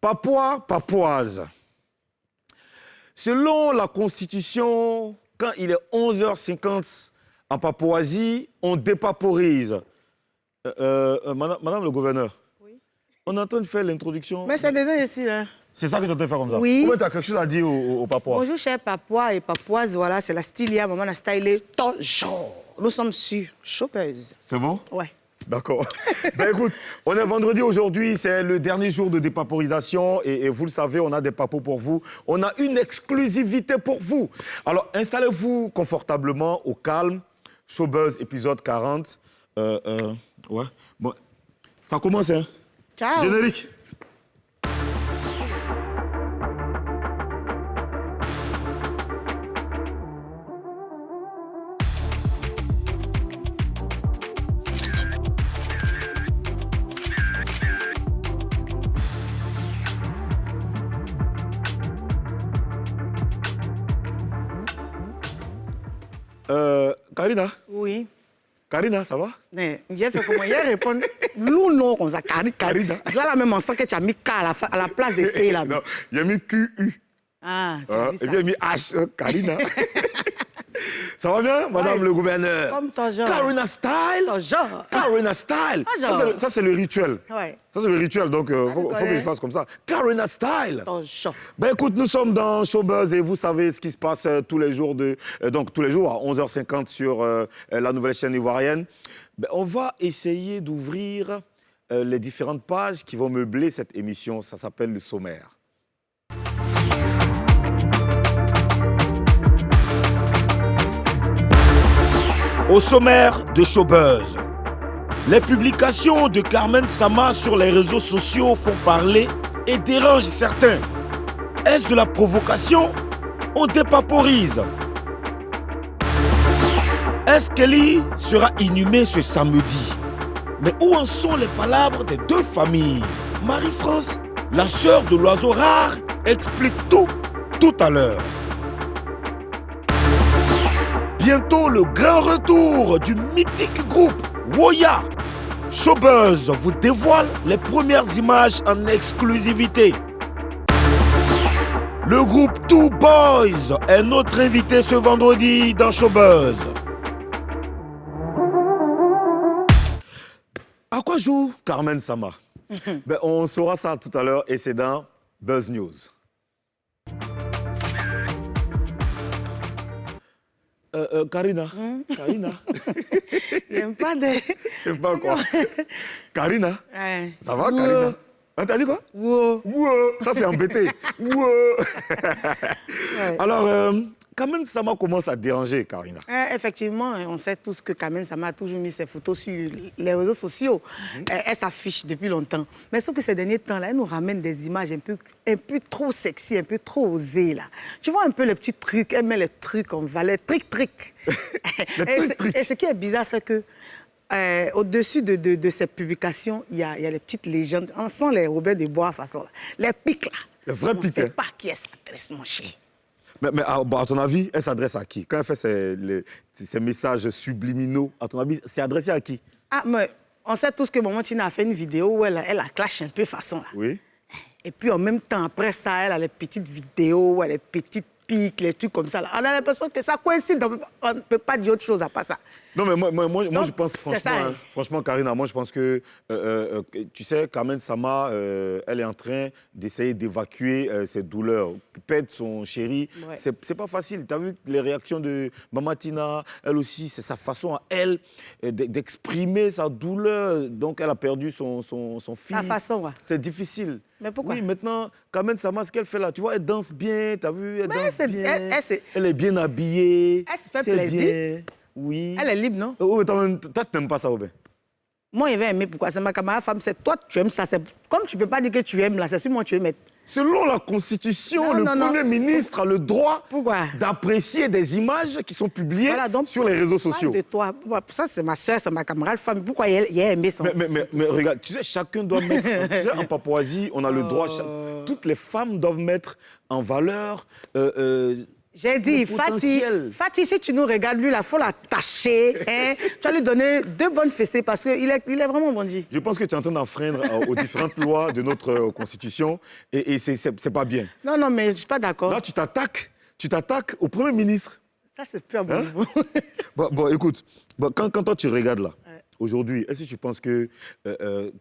Papouas, papouases. Selon la Constitution, quand il est 11h50 en Papouasie, on dépaporise. Madame le gouverneur, oui. On est en train de faire l'introduction. Mais c'est dedans ici, là. C'est ça que tu es en train de faire comme ça? Oui. Ou tu as quelque chose à dire aux Papouas? Bonjour, chers Papouas et Papouases. Voilà, c'est la stylia. Maman a stylé toujours. Nous sommes sur Chopeuse. C'est bon? Ouais. D'accord. Ben écoute, on est vendredi aujourd'hui, c'est le dernier jour de dépaporisation et vous le savez, on a des papos pour vous. On a une exclusivité pour vous. Alors, installez-vous confortablement, au calme. Showbuzz, épisode 40. Ouais. Bon, ça commence, hein? Ciao. Générique. Karina? Oui. Karina, ça va? Mais j'ai fait comment? Hier, répondre. Nous, non, comme ça. Karina. Là, la même ensemble que tu as mis K à la place de C, là. Non, j'ai mis QU. Ah, tu as vu ça? Et puis, j'ai mis H, Karina. Ça va bien, madame le gouverneur? Comme ton genre. Karina style? Ton genre. Karina style. Ça, c'est le rituel. Ouais. Ça, c'est le rituel, donc faut que je fasse comme ça. Karina style. Ton genre. Ben écoute, nous sommes dans Showbuzz et vous savez ce qui se passe tous les jours donc tous les jours à 11h50 sur la nouvelle chaîne ivoirienne. Ben, on va essayer d'ouvrir les différentes pages qui vont meubler cette émission. Ça s'appelle le sommaire. Au sommaire de Showbuzz, les publications de Carmen Sama sur les réseaux sociaux font parler et dérangent certains. Est-ce de la provocation? On dépaporise. Est-ce qu'Eli sera inhumée ce samedi? Mais où en sont les palabres des deux familles? Marie-France, la sœur de l'oiseau rare, explique tout à l'heure. Bientôt le grand retour du mythique groupe Woya. Showbuzz vous dévoile les premières images en exclusivité. Le groupe Two Boys est notre invité ce vendredi dans Showbuzz. À quoi joue Carmen Sama? Ben, on saura ça tout à l'heure et c'est dans Buzz News. Karina. Karina. J'aime pas de... T'aimes pas quoi? Karina. Ouais. Ça va, Karina? Hein, t'as dit quoi? Wow. Wow. Ça, c'est embêté. Wow. Ouais. Alors, Carmen Sama commence à déranger, Karina. Effectivement, on sait tous que Carmen Sama a toujours mis ses photos sur les réseaux sociaux. Elle s'affiche depuis longtemps. Mais sauf que ces derniers temps-là, elle nous ramène des images un peu trop sexy, un peu trop osées, là. Tu vois un peu les petits trucs, elle met les trucs en valeur, tric-tric. Et ce qui est bizarre, c'est que au-dessus de ces publications, il y a les petites légendes. On sent les Robert des Bois, façon, là. Les pics, là. Les vrais pics, On ne hein? sait pas qui elle s'adresse, mon cher. Mais à ton avis, elle s'adresse à qui? Quand elle fait ces messages subliminaux, à ton avis, c'est adressé à qui? Ah, mais on sait tous que Maman Tina a fait une vidéo où elle a clash un peu façon, là. Oui. Et puis en même temps, après ça, elle a les petites vidéos, elle a les petites pics, les trucs comme ça, là. On a l'impression que ça coïncide. On ne peut pas dire autre chose à part ça. Non, mais moi je pense c'est ça, franchement, franchement, Karina, moi je pense que, tu sais, Carmen Sama, elle est en train d'essayer d'évacuer ses douleurs. Perdre son chéri, Ouais. c'est pas facile. Tu as vu les réactions de Maman Tina, elle aussi, c'est sa façon à elle d'exprimer sa douleur. Donc elle a perdu son fils. Sa façon, ouais. C'est difficile. Mais pourquoi? Oui, maintenant, Carmen Sama, ce qu'elle fait là, tu vois, elle danse bien, tu as vu, elle Mais danse bien. elle est bien habillée. Elle se fait c'est plaisir. bien. Oui. Elle est libre, non? Oh, mais toi, tu n'aimes pas ça, Aubin? Moi, il va aimer. Pourquoi? C'est ma camarade femme. C'est toi, tu aimes ça. Comme tu ne peux pas dire que tu aimes là, c'est sur moi tu veux mettre. Selon la Constitution, Non, le non, Premier ministre a le droit d'apprécier des images qui sont publiées sur les réseaux sociaux. De toi. Ça, c'est ma soeur, c'est ma camarade femme. Pourquoi il a aimé son... Mais regarde, tu sais, chacun doit mettre... tu sais, en Papouasie, on a le droit... Toutes les femmes doivent mettre en valeur... J'ai dit, Fatih, si tu nous regardes, lui, il faut l'attacher. Hein? Tu vas lui donner 2 bonnes fessées parce qu'il est, il est vraiment bandit. Je pense que tu es en train d'enfreindre aux différentes lois de notre Constitution et c'est pas bien. Non, mais je ne suis pas d'accord. Là, tu t'attaques au Premier ministre. Ça, c'est plus un bon niveau. Bon, écoute, quand toi, tu regardes là, aujourd'hui, est-ce que tu penses que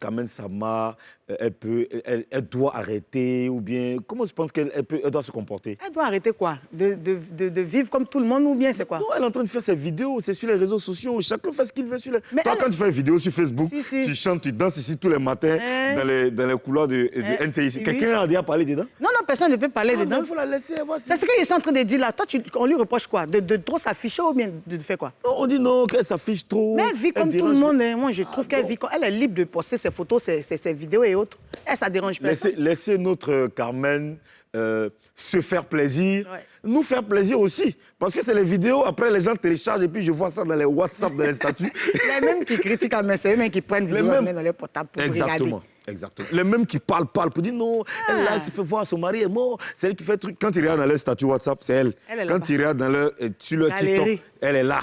Carmen Sama, elle doit arrêter ou bien comment tu penses qu'elle doit se comporter? Elle doit arrêter quoi? De vivre comme tout le monde ou bien c'est quoi? Non, elle est en train de faire ses vidéos, c'est sur les réseaux sociaux. Chacun fait ce qu'il veut sur les... Toi, quand tu fais une vidéo sur Facebook, tu chantes, tu danses ici tous les matins dans les couloirs de NCIC. Quelqu'un a déjà parlé dedans? Non, personne ne peut parler dedans. Il faut la laisser. C'est ce qu'ils sont en train de dire là. Toi, on lui reproche quoi? De trop s'afficher ou bien de faire quoi? Non, on dit non, qu'elle s'affiche trop. Mais elle vit comme tout le monde. Hein. Moi, je trouve qu'elle vit comme... Elle est libre de poster ses photos, ses vidéos et autres. Elle, ça dérange personne. Laissez notre Carmen se faire plaisir, nous faire plaisir aussi. Parce que c'est les vidéos, après les gens téléchargent et puis je vois ça dans les WhatsApp, dans les statuts. Les mêmes qui critiquent Carmen, c'est eux-mêmes qui prennent vidéos et mettent dans les portables pour regarder. Exactement. Les mêmes qui parlent pour dire non, elle là, elle se fait voir, son mari est mort, c'est elle qui fait le truc. Quand ils regardent dans leur statut WhatsApp, c'est elle. Quand ils regardent sur leur TikTok, elle est là.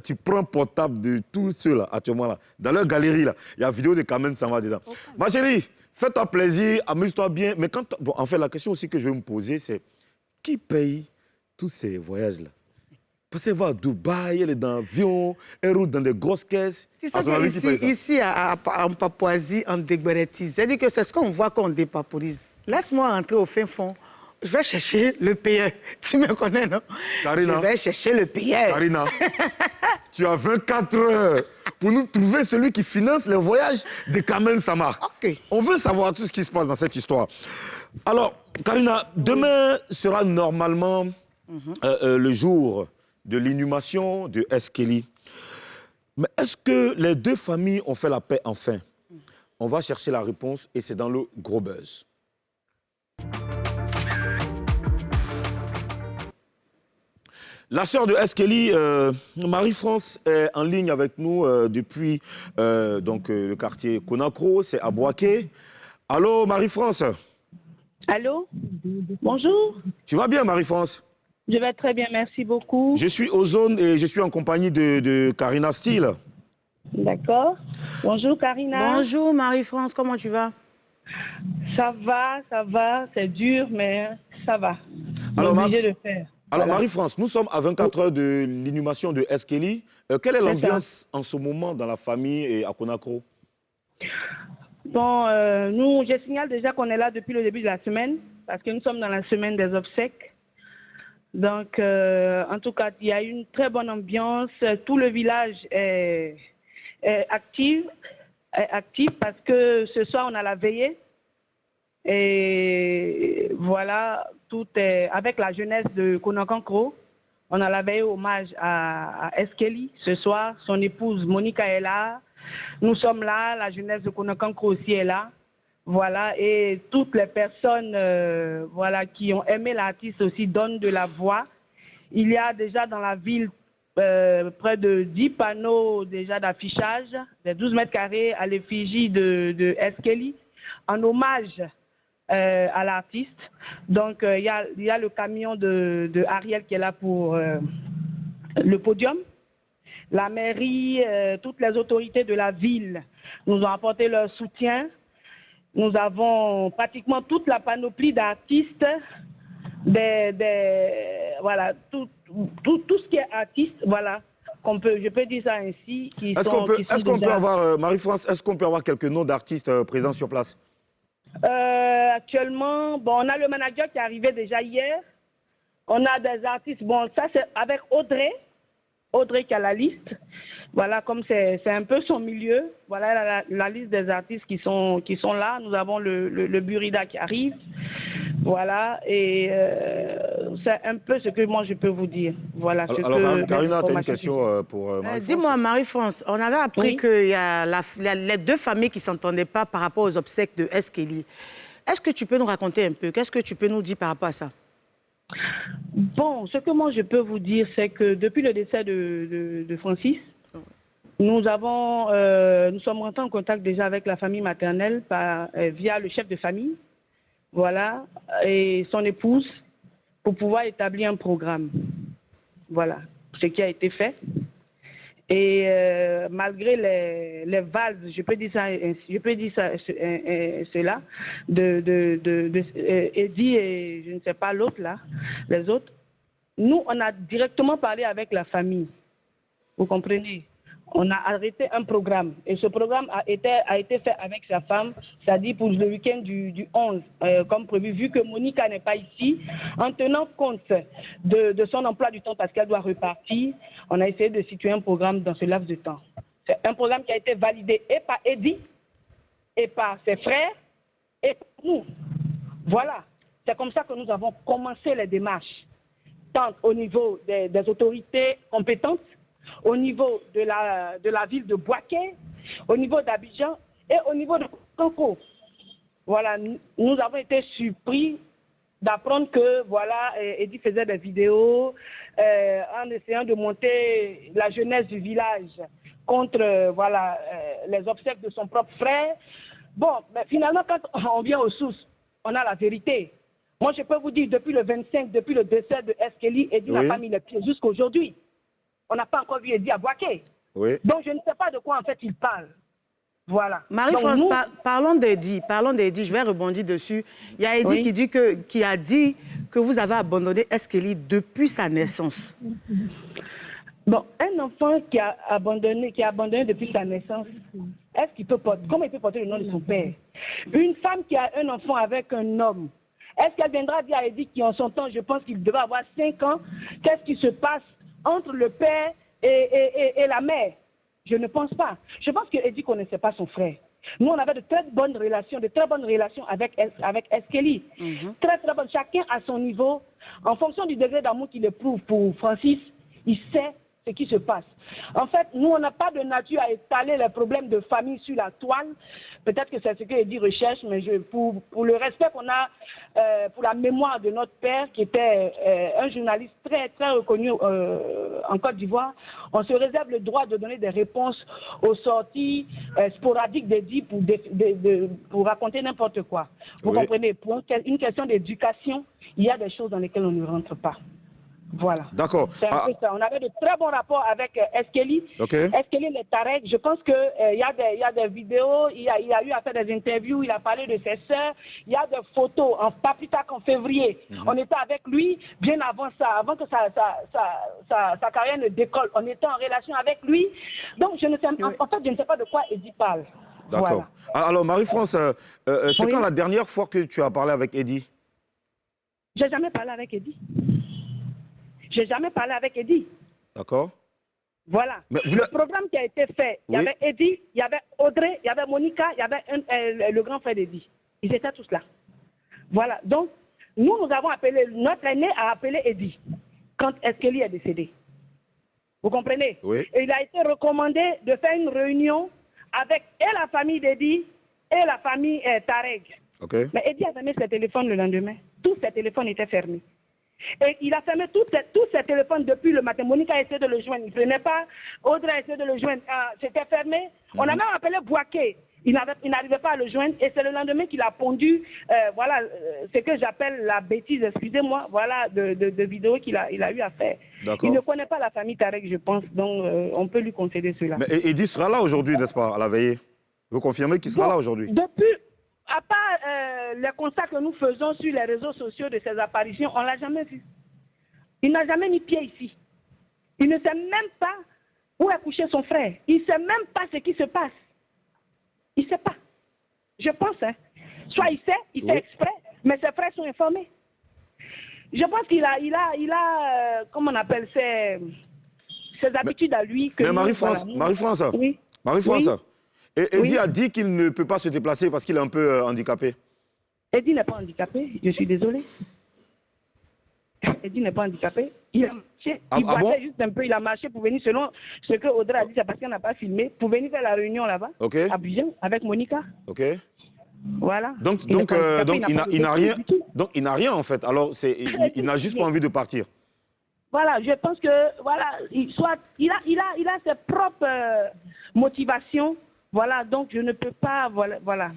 Tu prends portable de tous ceux-là, actuellement là. Dans leur galerie, là, il y a vidéo de Carmen Sama dedans. Ma chérie, fais-toi plaisir, amuse-toi bien. Mais en fait, la question aussi que je vais me poser, c'est qui paye tous ces voyages-là? Parce qu'elle va à Dubaï, elle est dans l'avion, elle roule dans des grosses caisses. Tu sais qu'ici, en Papouasie, on dégberetise. C'est-à-dire que c'est ce qu'on voit quand on dépaporise. Laisse-moi rentrer au fin fond. Je vais chercher le payeur. Tu me connais, non? Karina. Je vais chercher le payeur. Karina, tu as 24 heures pour nous trouver celui qui finance les voyages de Carmen Sama. OK. On veut savoir tout ce qui se passe dans cette histoire. Alors, Karina, demain sera normalement le jour de l'inhumation de S. Kelly. Mais est-ce que les 2 familles ont fait la paix enfin? On va chercher la réponse et c'est dans le gros buzz. La sœur de S. Kelly, Marie-France, est en ligne avec nous depuis le quartier Conakry, c'est à Boaké. Allô, Marie-France? Allô? Bonjour. Tu vas bien, Marie-France? Je vais très bien, merci beaucoup. Je suis aux zones et je suis en compagnie de Karina Steele. D'accord. Bonjour, Karina. Bonjour, Marie-France, comment tu vas? Ça va. C'est dur, mais ça va. Alors, obligé de faire. Alors, voilà. Marie-France, nous sommes à 24 heures de l'inhumation de S. Kelly. Quelle est l'ambiance en ce moment dans la famille et à Conakry? Bon, je signale déjà qu'on est là depuis le début de la semaine, parce que nous sommes dans la semaine des obsèques. Donc, en tout cas, il y a une très bonne ambiance. Tout le village est actif parce que ce soir, on a la veillée. Et voilà, tout est avec la jeunesse de Konakankro. On a la veillée hommage à S. Kelly ce soir. Son épouse Monica est là. Nous sommes là. La jeunesse de Konakankro aussi est là. Voilà, et toutes les personnes qui ont aimé l'artiste aussi donnent de la voix. Il y a déjà dans la ville près de 10 panneaux déjà d'affichage, de 12 mètres carrés à l'effigie de S. Kelly, en hommage à l'artiste. Donc, il y a le camion de Ariel qui est là pour le podium. La mairie, toutes les autorités de la ville nous ont apporté leur soutien. Nous avons pratiquement toute la panoplie d'artistes, voilà, tout ce qui est artiste, voilà, je peux dire ça ainsi. Est-ce qu'on peut avoir, Marie-France, est-ce qu'on peut avoir quelques noms d'artistes présents sur place? Actuellement, on a le manager qui est arrivé déjà hier. On a des artistes, ça c'est avec Audrey qui a la liste. Voilà, comme c'est un peu son milieu, voilà la liste des artistes qui sont là. Nous avons le Burida qui arrive. Voilà, et c'est un peu ce que moi je peux vous dire. Voilà. Alors Karina, tu as une question pour Marie-France? Dis-moi, Marie-France, on avait appris qu'il y a les 2 familles qui ne s'entendaient pas par rapport aux obsèques de S. Kelly. Est-ce que tu peux nous raconter un peu? Qu'est-ce que tu peux nous dire par rapport à ça? Bon, ce que moi je peux vous dire, c'est que depuis le décès de Francis, nous sommes rentrés en contact déjà avec la famille maternelle via le chef de famille, voilà, et son épouse. pour pouvoir établir un programme. Voilà ce qui a été fait. Et malgré les valses, je peux dire cela, de Eddie et je ne sais pas l'autre là, les autres, nous, on a directement parlé avec la famille. Vous comprenez? On a arrêté un programme. Et ce programme a été fait avec sa femme, c'est-à-dire pour le week-end du 11, comme prévu. Vu que Monica n'est pas ici, en tenant compte de son emploi du temps parce qu'elle doit repartir, on a essayé de situer un programme dans ce laps de temps. C'est un programme qui a été validé et par Eddie, et par ses frères, et par nous. Voilà. C'est comme ça que nous avons commencé les démarches, tant au niveau des autorités compétentes, au niveau de la ville de Bouaké, au niveau d'Abidjan et au niveau de Conco. Voilà, nous avons été surpris d'apprendre que voilà, Eddie faisait des vidéos en essayant de monter la jeunesse du village contre les obsèques de son propre frère. Bon, mais finalement, quand on vient aux sources, on a la vérité. Moi, je peux vous dire, depuis le 25, depuis le décès de Eskeli, Eddie n'a pas mis les pieds jusqu'à aujourd'hui. On n'a pas encore vu Eddie à Bouaké. Oui. Donc, je ne sais pas de quoi, en fait, il parle. Voilà. Marie-France, parlons d'Eddie, je vais rebondir dessus. Il y a Eddie qui a dit que vous avez abandonné Eskeli depuis sa naissance. Bon, un enfant qui a abandonné depuis sa naissance, comment il peut porter le nom de son père? Une femme qui a un enfant avec un homme, est-ce qu'elle viendra dire à Eddie qui en son temps, je pense qu'il devait avoir 5 ans, qu'est-ce qui se passe entre le père et la mère? Je ne pense pas. Je pense que Eddie ne connaissait pas son frère. Nous, on avait de très bonnes relations avec Eskeli. Très, très bonnes. Chacun à son niveau. En fonction du degré d'amour qu'il éprouve pour Francis, il sait ce qui se passe. En fait, nous, on n'a pas de nature à étaler les problèmes de famille sur la toile. Peut-être que c'est ce que Eddie recherche, mais pour le respect qu'on a pour la mémoire de notre père, qui était un journaliste très, très reconnu en Côte d'Ivoire, on se réserve le droit de donner des réponses aux sorties sporadiques d'Eddie pour raconter n'importe quoi. Vous comprenez? Pour une question d'éducation, il y a des choses dans lesquelles on ne rentre pas. Voilà. D'accord. C'est un peu ça. On avait de très bons rapports avec Eskeli. Eskeli les Tarek. Je pense qu'il y a des vidéos, il a eu à faire des interviews, il a parlé de ses sœurs, il y a des photos, pas plus tard qu'en février. On était avec lui bien avant ça, avant que sa carrière ne décolle. On était en relation avec lui. Donc, je ne sais pas de quoi Eddie parle. D'accord. Voilà. Alors, Marie-France, c'est quand la dernière fois que tu as parlé avec Eddie? J'ai jamais parlé avec Eddie. J'ai jamais parlé avec Eddie. D'accord. Voilà. Le programme qui a été fait, il y avait Eddie, il y avait Audrey, il y avait Monica, il y avait le grand frère d'Eddie. Ils étaient tous là. Voilà. Donc, nous avons appelé, notre aîné a appelé Eddie quand Eskeli est décédé. Vous comprenez? Oui. Et il a été recommandé de faire une réunion avec la famille d'Eddie et la famille Tarek. Mais Eddie a fermé ses téléphones le lendemain. Tous ses téléphones étaient fermés. Et il a fermé tous ses téléphones depuis le matin. Monica a essayé de le joindre, il ne prenait pas. Audrey a essayé de le joindre, c'était fermé. On a même appelé Bouaké, il n'arrivait pas à le joindre. Et c'est le lendemain qu'il a pondu, ce que j'appelle la bêtise, excusez-moi, de vidéos qu'il a eu à faire. Il ne connaît pas la famille Tarek, je pense, donc on peut lui concéder cela. Mais Eddie sera là aujourd'hui, n'est-ce pas, à la veillée? Vous confirmez qu'il sera là aujourd'hui? À part les constats que nous faisons sur les réseaux sociaux de ses apparitions, on ne l'a jamais vu. Il n'a jamais mis pied ici. Il ne sait même pas où est couché son frère. Il ne sait même pas ce qui se passe. Il ne sait pas. Je pense, soit il fait exprès, mais ses frères sont informés. Je pense qu'il a comment on appelle, ses habitudes à lui. Mais Marie-France, oui. Marie-France, Eddie a dit qu'il ne peut pas se déplacer parce qu'il est un peu handicapé. Eddie n'est pas handicapé, je suis désolé. Eddie n'est pas handicapé. Il a marché, il juste un peu, il a marché pour venir, selon ce que Audrey a dit, c'est parce qu'elle n'a pas filmé, pour venir faire la réunion là-bas, à Abidjan, avec Monica. Voilà. Donc il n'a rien en fait. Alors il n'a juste pas envie de partir. Voilà, je pense que il a ses propres motivations. Voilà, donc je ne peux pas,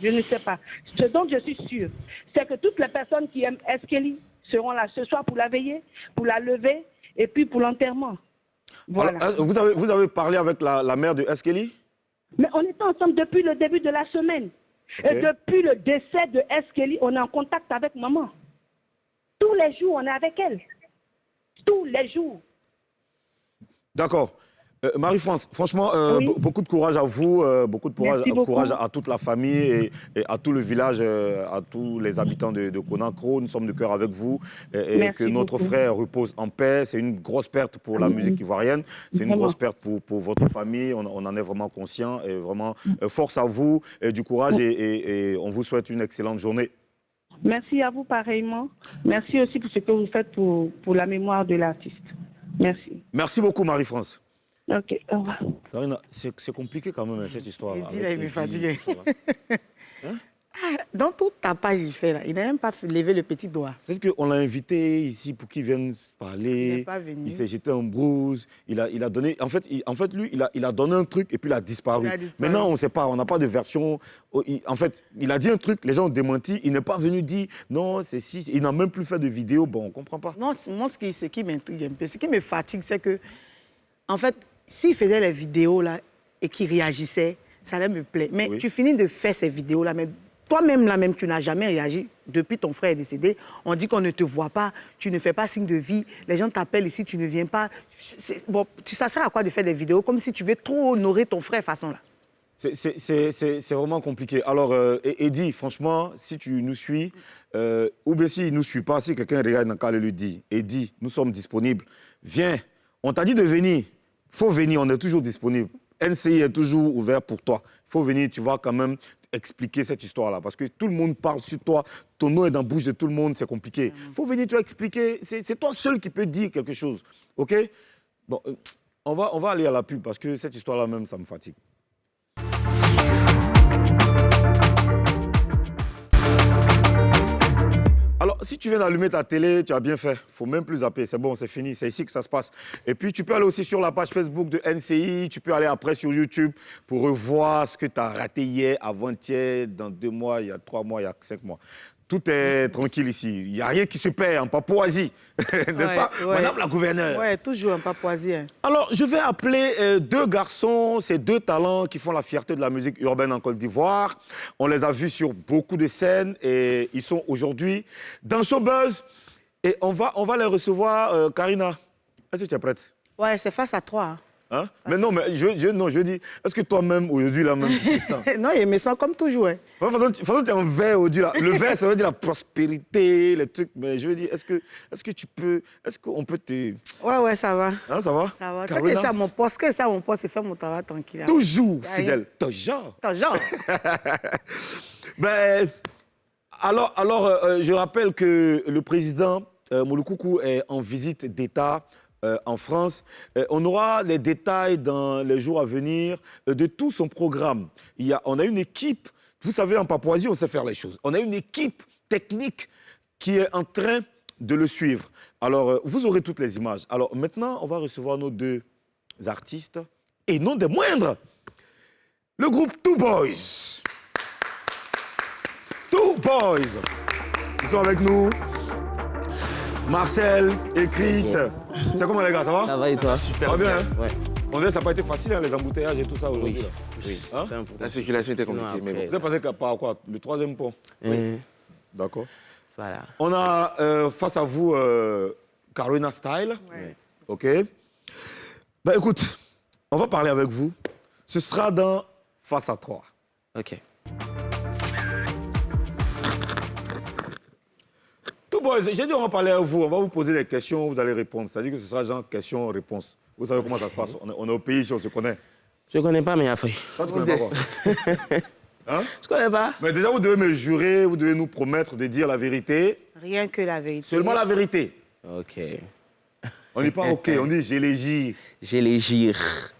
je ne sais pas. Ce dont je suis sûre, c'est que toutes les personnes qui aiment Eskeli seront là ce soir pour la veiller, pour la lever et puis pour l'enterrement. Voilà. Alors, vous avez parlé avec la mère de Eskeli? Mais on était ensemble depuis le début de la semaine. Et depuis le décès de Eskeli, on est en contact avec maman. Tous les jours, on est avec elle. Tous les jours. D'accord. Marie-France, franchement, Oui. beaucoup de courage à vous, beaucoup de Merci beaucoup. courage à toute la famille et à tout le village, à tous les habitants de Conakry. Nous sommes de cœur avec vous et Merci que notre beaucoup. frère repose en paix. C'est une grosse perte pour la musique ivoirienne. C'est une Vraiment. grosse perte pour votre famille. On en est vraiment conscient et vraiment force à vous, et du courage et on vous souhaite une excellente journée. Merci à vous pareillement. Merci aussi pour ce que vous faites pour la mémoire de l'artiste. Merci. Merci beaucoup, Marie-France. Ok, au revoir. Karina, c'est compliqué quand même, cette histoire. Il dit là, il me fatigue. Dans toute ta page, il fait là. Il n'a même pas levé le petit doigt. C'est qu'on l'a invité ici pour qu'il vienne parler. Il n'est pas venu. Il s'est jeté en brousse. Il a donné. En fait, lui, il a donné un truc et puis il a disparu. Il a disparu. Maintenant, on ne sait pas. On n'a pas de version. En fait, il a dit un truc. Les gens ont démenti. Il n'est pas venu dire non, c'est si. Il n'a même plus fait de vidéo. Bon, on ne comprend pas. Non, moi, ce qui m'intrigue un peu, ce qui me fatigue, c'est que, en fait, s'il faisait les vidéos là et qu'il réagissait, ça allait me plaire. Mais Oui. tu finis de faire ces vidéos là, mais toi-même là même, tu n'as jamais réagi. Depuis ton frère est décédé, on dit qu'on ne te voit pas, tu ne fais pas signe de vie, les gens t'appellent ici, tu ne viens pas. Bon, ça sert à quoi de faire des vidéos comme si tu veux trop honorer ton frère façon là? C'est vraiment compliqué. Alors, Eddie, franchement, si tu nous suis, ou bien s'il ne nous suit pas, si quelqu'un regarde dans le cas, lui dit, Eddie, nous sommes disponibles, viens. On t'a dit de venir. Il faut venir, on est toujours disponible. NCI est toujours ouvert pour toi. Il faut venir, tu vas quand même expliquer cette histoire-là. Parce que tout le monde parle sur toi, ton nom est dans la bouche de tout le monde, c'est compliqué. Il faut venir, tu vas expliquer. C'est toi seul qui peux dire quelque chose. OK? Bon, on va aller à la pub parce que cette histoire-là même, ça me fatigue. Alors, si tu viens d'allumer ta télé, tu as bien fait. Il ne faut même plus zapper. C'est bon, c'est fini. C'est ici que ça se passe. Et puis, tu peux aller aussi sur la page Facebook de NCI. Tu peux aller après sur YouTube pour revoir ce que tu as raté hier, avant-hier, dans 2 mois, il y a 3 mois, il y a 5 mois. Tout est tranquille ici. Il n'y a rien qui se perd en Papouasie. N'est-ce pas, Madame la gouverneure? Oui, toujours en Papouasie. Hein. Alors, je vais appeler 2 garçons, ces 2 talents qui font la fierté de la musique urbaine en Côte d'Ivoire. On les a vus sur beaucoup de scènes et ils sont aujourd'hui dans Showbuzz. Et on va les recevoir. Karina, est-ce que tu es prête? Ouais, c'est face à toi. Hein. Hein? Mais non, mais je dis, est-ce que toi-même, aujourd'hui, là, même, tu te sens? Non, il me sent comme toujours. Hein. De toute façon, tu es en vert aujourd'hui. Là. Le vert, ça veut dire la prospérité, les trucs. Mais je veux dire, est-ce que tu peux... Est-ce qu'on peut te... Ouais, ça va. Hein, ça va? Ça va. Tu sais Karina, que c'est à mon poste, c'est faire mon travail tranquille. toujours Y a fidèle. rien. Toujours. Toujours. Ben, alors je rappelle que le président Mouloukoukou est en visite d'État en France. On aura les détails dans les jours à venir de tout son programme. On a une équipe, vous savez, en Papouasie, on sait faire les choses. On a une équipe technique qui est en train de le suivre. Alors, vous aurez toutes les images. Alors, maintenant, on va recevoir nos 2 artistes, et non des moindres. Le groupe Two Boys. Two Boys. Ils sont avec nous. Marcel et Chris. C'est comment les gars, ça va? Ça va et toi? Ça va bien, hein? Ouais. On dirait que ça n'a pas été facile, hein, les embouteillages et tout ça aujourd'hui. Oui. là. Oui. Hein? C'était un peu La circulation était Sinon, compliquée, mais après, bon. Vous êtes passé par quoi? Le 3e pont? D'accord. Voilà. On a face à vous Karina Style. Ouais. OK. Ben écoute, on va parler avec vous. Ce sera dans Face à 3. Ok. Tout boys, j'ai dit on va parler avec vous, on va vous poser des questions, vous allez répondre. C'est-à-dire que ce sera genre questions-réponses. Vous savez comment ça se passe, on est au pays ici, on se connaît. Je connais pas mes affaires. Toi, tu connais pas quoi? Hein? Je connais pas. Mais déjà, vous devez me jurer, vous devez nous promettre de dire la vérité. Rien que la vérité. Seulement la vérité. Ok. On dit pas OK, on dit j'élégis. J'ai les gires.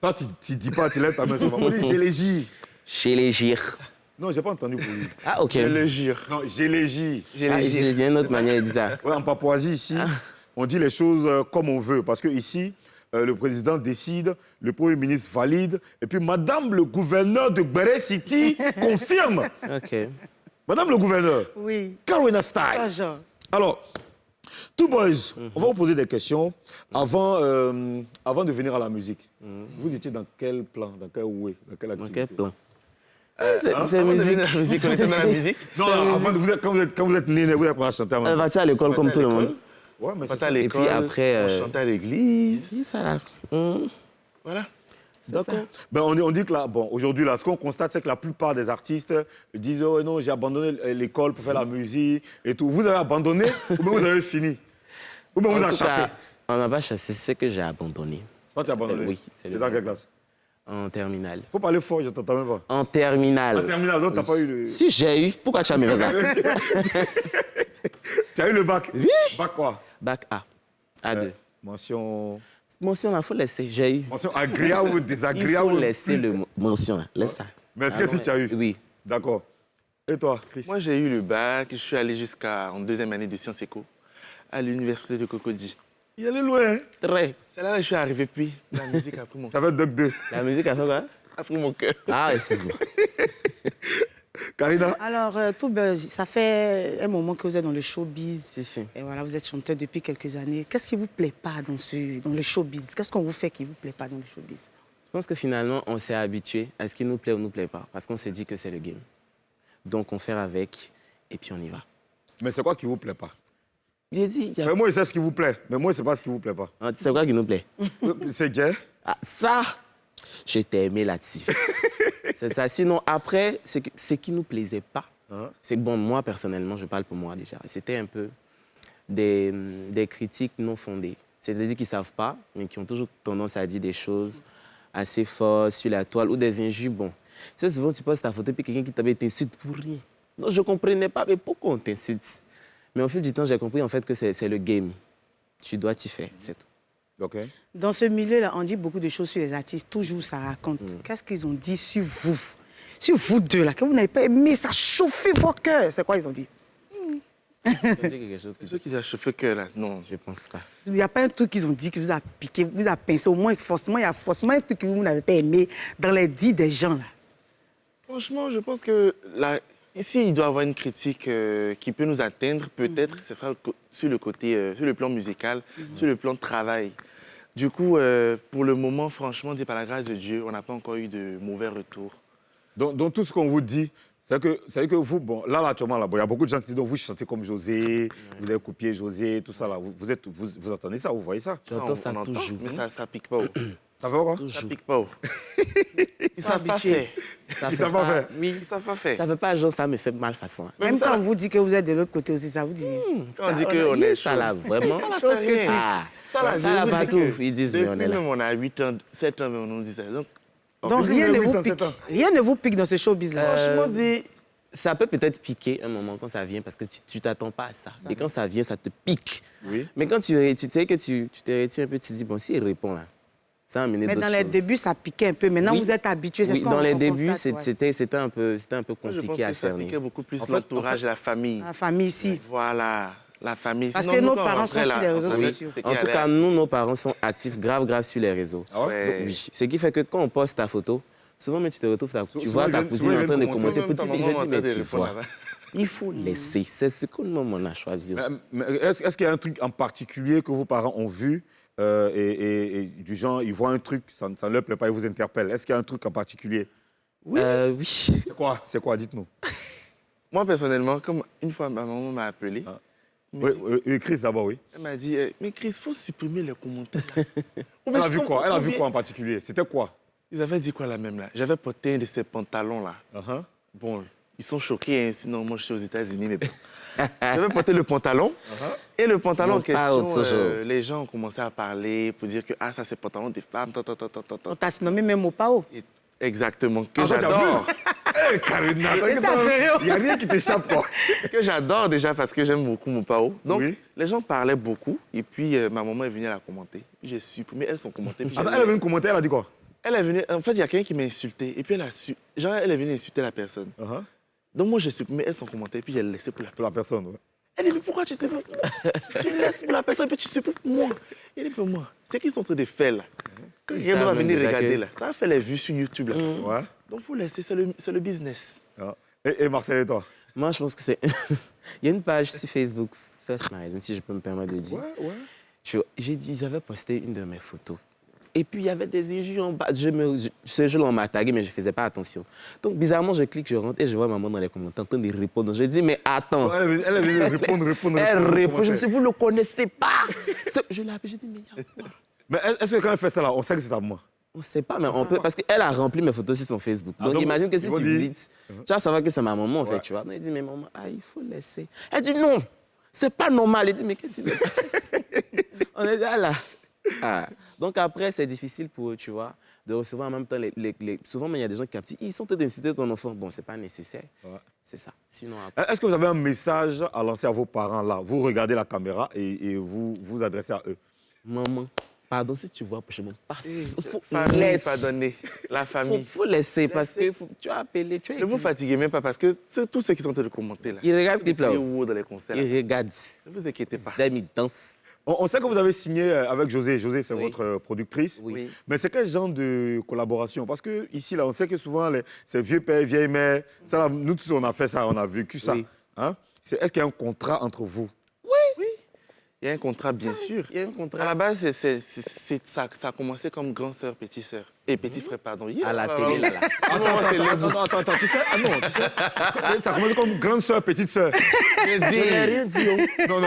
Toi, tu dis pas, tu lèves ta main sur moi. On dit j'élégis. J'ai les gires. Non, j'ai pas entendu pour lui. Ah, ok. Je le jure. Non, j'élégis. Ah, il y a une autre manière de dire ça. Ouais, en Papouasie, ici, on dit les choses comme on veut. Parce que ici, le président décide, le Premier ministre valide, et puis Madame le gouverneur de Gbere City confirme. Ok. Madame le gouverneur, Oui. Karina Style. Toujours. Alors, Two Boys, on va vous poser des questions avant de venir à la musique. Vous étiez dans quel plan, dans quel way, dans quelle Dans activité? quel plan? C'est musique. La musique, on était dans la musique. Non, quand vous êtes né, vous apprenez à chanter en Elle même va à l'école comme tout le monde. Ouais, mais On c'est partait ça. à l'école, Et puis après, on chantait à l'église. Si, ça là. Voilà. D'accord. Ben, on dit que là, bon, aujourd'hui, là, ce qu'on constate, c'est que la plupart des artistes disent oh non, j'ai abandonné l'école pour faire la musique et tout. Vous avez abandonné ou bien vous avez fini? Ou bien vous En avez tout chassé? cas, on n'a pas chassé, c'est que j'ai abandonné. Toi, tu as abandonné? Oui, c'est le dans cas. quelle classe? En terminale. Faut parler fort, je t'entends même pas. En terminale. En terminale, donc, t'as pas eu le... Si j'ai eu, pourquoi tu as mis ça? Tu as eu le bac? Oui. Bac quoi? Bac A. A2. Mention... Mention, il faut laisser. J'ai eu. Mention agréable ou Il désagréable? faut laisser le mention là. Laisse ça. Mais est-ce que si tu as eu? Oui. D'accord. Et toi, Chris? Moi, j'ai eu le bac. Je suis allé jusqu'en deuxième année de Sciences Éco à l'université de Cocody. Il allait loin, hein? Très. C'est là que je suis arrivé, puis la musique a pris mon cœur. T'avais Doc 2. La musique a fait quoi? A pris mon cœur. Ah, excuse-moi. Karina? Alors, Two Boys, ça fait un moment que vous êtes dans le showbiz. Si. Et voilà, vous êtes chanteur depuis quelques années. Qu'est-ce qui vous plaît pas dans le showbiz? Qu'est-ce qu'on vous fait qui vous plaît pas dans le showbiz? Je pense que finalement, on s'est habitué à ce qui nous plaît ou nous plaît pas. Parce qu'on s'est dit que c'est le game. Donc, on fait avec et puis on y va. Mais c'est quoi qui vous plaît pas? J'ai dit, il y a- Mais moi, je sais ce qui vous plaît. Mais moi, c'est pas ce qui vous plaît pas. Ah, c'est quoi qui nous plaît? C'est gay? Ah, ça, je t'ai aimé là-dessus. C'est ça. Sinon, après, ce qui nous plaisait pas, Hein? c'est que, bon, moi, personnellement, je parle pour moi déjà. C'était un peu des critiques non fondées. C'est-à-dire qu'ils ne savent pas, mais qui ont toujours tendance à dire des choses assez fortes sur la toile ou des injures. Bon, c'est souvent, tu postes ta photo et quelqu'un qui t'insulte pour rien. Non, je ne comprenais pas, mais pourquoi on t'insulte? Mais au fil du temps, j'ai compris en fait que c'est le game. Tu dois t'y faire, c'est tout. OK. Dans ce milieu-là, on dit beaucoup de choses sur les artistes. Toujours, ça raconte. Qu'est-ce qu'ils ont dit sur vous? Sur vous deux, là, que vous n'avez pas aimé, ça chauffait vos cœurs. C'est quoi ils ont dit? quelque chose que Ceux qui ont chauffé cœur, là, non. je pense pas. Il n'y a pas un truc qu'ils ont dit qui vous a piqué, vous a pincé. Au moins, forcément, il y a forcément un truc que vous n'avez pas aimé dans les dits des gens, là. Franchement, je pense que ici, il doit y avoir une critique qui peut nous atteindre. Peut-être ce sera sur le côté, sur le plan musical, sur le plan de travail. Du coup, pour le moment, franchement, dit par la grâce de Dieu, on n'a pas encore eu de mauvais retours. Donc tout ce qu'on vous dit, c'est que vous, bon, là, actuellement, là, bon, il y a beaucoup de gens qui disent, donc, vous chantez comme José, vous avez copié José, tout ça, là. Vous entendez ça, vous voyez ça? J'entends ça on entend, toujours. mais ça pique pas. Ça fait quoi? Ça pique pas. Ils savent pas habitués. faire. Ça Ils fait savent pas faire. Oui, Ils savent pas faire. ça fait pas genre ça me fait mal façon. Même quand on vous dit que vous êtes de l'autre côté aussi, ça vous dit... Quand on dit qu'on est ça là, vraiment. Chose que tu- Ah, Ça, là, ça là, je vous pas dis tout. que Ils disent, mais on est depuis là. même on a 8 ans, 7 ans, on nous dit ça. Donc, Donc, plus rien de ne 8 vous ans, pique. 7 ans. Rien ne vous pique dans ce showbiz-là. franchement dit, Ça peut peut-être piquer un moment quand ça vient parce que tu t'attends pas à ça. Et quand ça vient, ça te pique. Oui. Mais quand tu sais que tu t'es retiré un peu, tu te dis, bon, s'il répond là, ça va amener Mais d'autres dans choses. les débuts, ça piquait un peu. Maintenant, Oui. vous êtes habitués. C'est Oui, ce qu'on dans les on débuts, constate, ouais. c'était un peu moi, je pense compliqué à que ça cerner. piquait beaucoup plus En fait, l'entourage et la famille. La famille ici. Voilà, la famille. Parce Sinon, que nous, nos quand on parents rentrait sont sur là, les réseaux en fait, sociaux. c'est En qu'il tout y cas, avait- nous, nos parents sont actifs grave sur les réseaux. Ah ouais? Ouais. Oui. Ce qui fait que quand on poste ta photo, souvent, mais tu te retrouves, tu Souvent, vois ils ta viennent- cousine souvent, ils en train de viennent commenter. commenter. Petit, Même j'ai ta dit, maman mais en train de tu répondre vois, là-bas. il faut laisser. C'est ce que nous, on a choisi. Mais est-ce qu'il y a un truc en particulier que vos parents ont vu et du genre, ils voient un truc, ça ne leur plaît pas, ils vous interpellent? Est-ce qu'il y a un truc en particulier? Oui. C'est quoi? Dites-nous. Moi, personnellement, comme une fois, ma maman m'a appelé. Ah. Mais Oui, Chris d'abord, oui. elle m'a dit, mais Chris, il faut supprimer les commentaires. Elle a vu quoi? Elle a vu quoi en particulier? C'était quoi? Ils avaient dit quoi là même là? J'avais porté un de ces pantalons là. Uh-huh. Bon, ils sont choqués, hein, sinon moi je suis aux États-Unis. Mais bon. J'avais porté le pantalon. Et le pantalon en Non, pas question, autre chose. les gens ont commencé à parler pour dire que ah, ça c'est le pantalon des femmes. On t'a nommé même au PAO. Et exactement, que Ah, toi, t'as j'adore. Hé, Karina, Et ça fait rire. il n'y a rien qui t'échappe, quoi. Que j'adore déjà parce que j'aime beaucoup mon pao. Donc, Oui. les gens parlaient beaucoup. Et puis, ma maman est venue la commenter. Puis, j'ai supprimé elles sont commentées. Puis, Attends, elle est venue commenter, elle a dit quoi? elle est venue. En fait, il y a quelqu'un qui m'a insulté. Et puis, genre, elle est venue insulter la personne. Uh-huh. Donc, moi, j'ai supprimé elles sont commentées. Puis, j'ai laissé pour la Pour la personne, ouais. Elle dit, mais pourquoi tu supprimes pour moi? Tu laisses pour la personne, puis tu supprimes pour moi. Elle dit, pour moi, c'est qu'ils sont en train de faire là. Quand quelqu'un savent va même venir déjà regarder que- là, ça a fait les vues sur YouTube là. Ouais. Donc, il faut laisser, c'est le business. Ah. Et Marcel et toi? Moi, je pense que c'est... Il y a une page sur Facebook, first magazine, si je peux me permettre de dire. Ouais, ouais. J'ai dit, ils avaient posté une de mes photos. Et puis, il y avait des injures en bas. Ce jour-là, on m'a tagué, mais je ne faisais pas attention. Donc, bizarrement, je clique, je rentre et je vois maman dans les commentaires en train de répondre. Je dis, mais attends. Elle est venue répondre. Elle répond. Je me suis dit, vous ne le connaissez pas. Je l'ai appelé, j'ai dit, mais il y a quoi? Mais est-ce que quand elle fait ça, là, on sait que c'est à moi? On ne sait pas, mais on peut. Parce qu'elle a rempli mes photos sur son Facebook. Donc, donc, imagine que si ils vont tu dire- visites, tu vas savoir que c'est ma maman, en fait, Ouais. tu vois. Donc, elle dit, mais maman, il faut laisser. Elle dit, non, c'est pas normal. Elle dit, mais qu'est-ce que c'est? On est déjà là. Ah. Donc, après, c'est difficile pour eux, tu vois, de recevoir en même temps souvent, il y a des gens qui captent. Ils sont en train d'insulter ton enfant. Bon, c'est pas nécessaire. Ouais. C'est ça. Sinon, après, Est-ce que vous avez un message à lancer à vos parents, là? Vous regardez la caméra et vous vous adressez à eux. maman, pardon si tu vois, je m'en passe. Famille, Laisse. pardonnez. La famille. Faut laisser parce que tu as appelé, tu as Ne vous écrit. fatiguez même pas parce que c'est tous ceux qui sont en train de commenter là. Il regarde clip là. Les ou dans les concerts. là. Il regarde. Ne vous inquiétez pas. Les amis dansent. On sait que vous avez signé avec José. José, c'est Oui. votre productrice. Oui. Mais c'est quel genre de collaboration? Parce que ici, là, on sait que souvent, c'est vieux père, vieille mère. Ça, là, nous tous, on a fait ça, on a vécu ça. Oui. Hein? Est-ce qu'il y a un contrat entre vous? Il y a un contrat, bien sûr. Il y a un À contrat. la base, ça a commencé comme grande sœur, petite sœur. Et petit frère, pardon. À la télé, là. Attends, tu sais, ça a commencé comme grande sœur, petite sœur. Je n'ai rien dit. Non,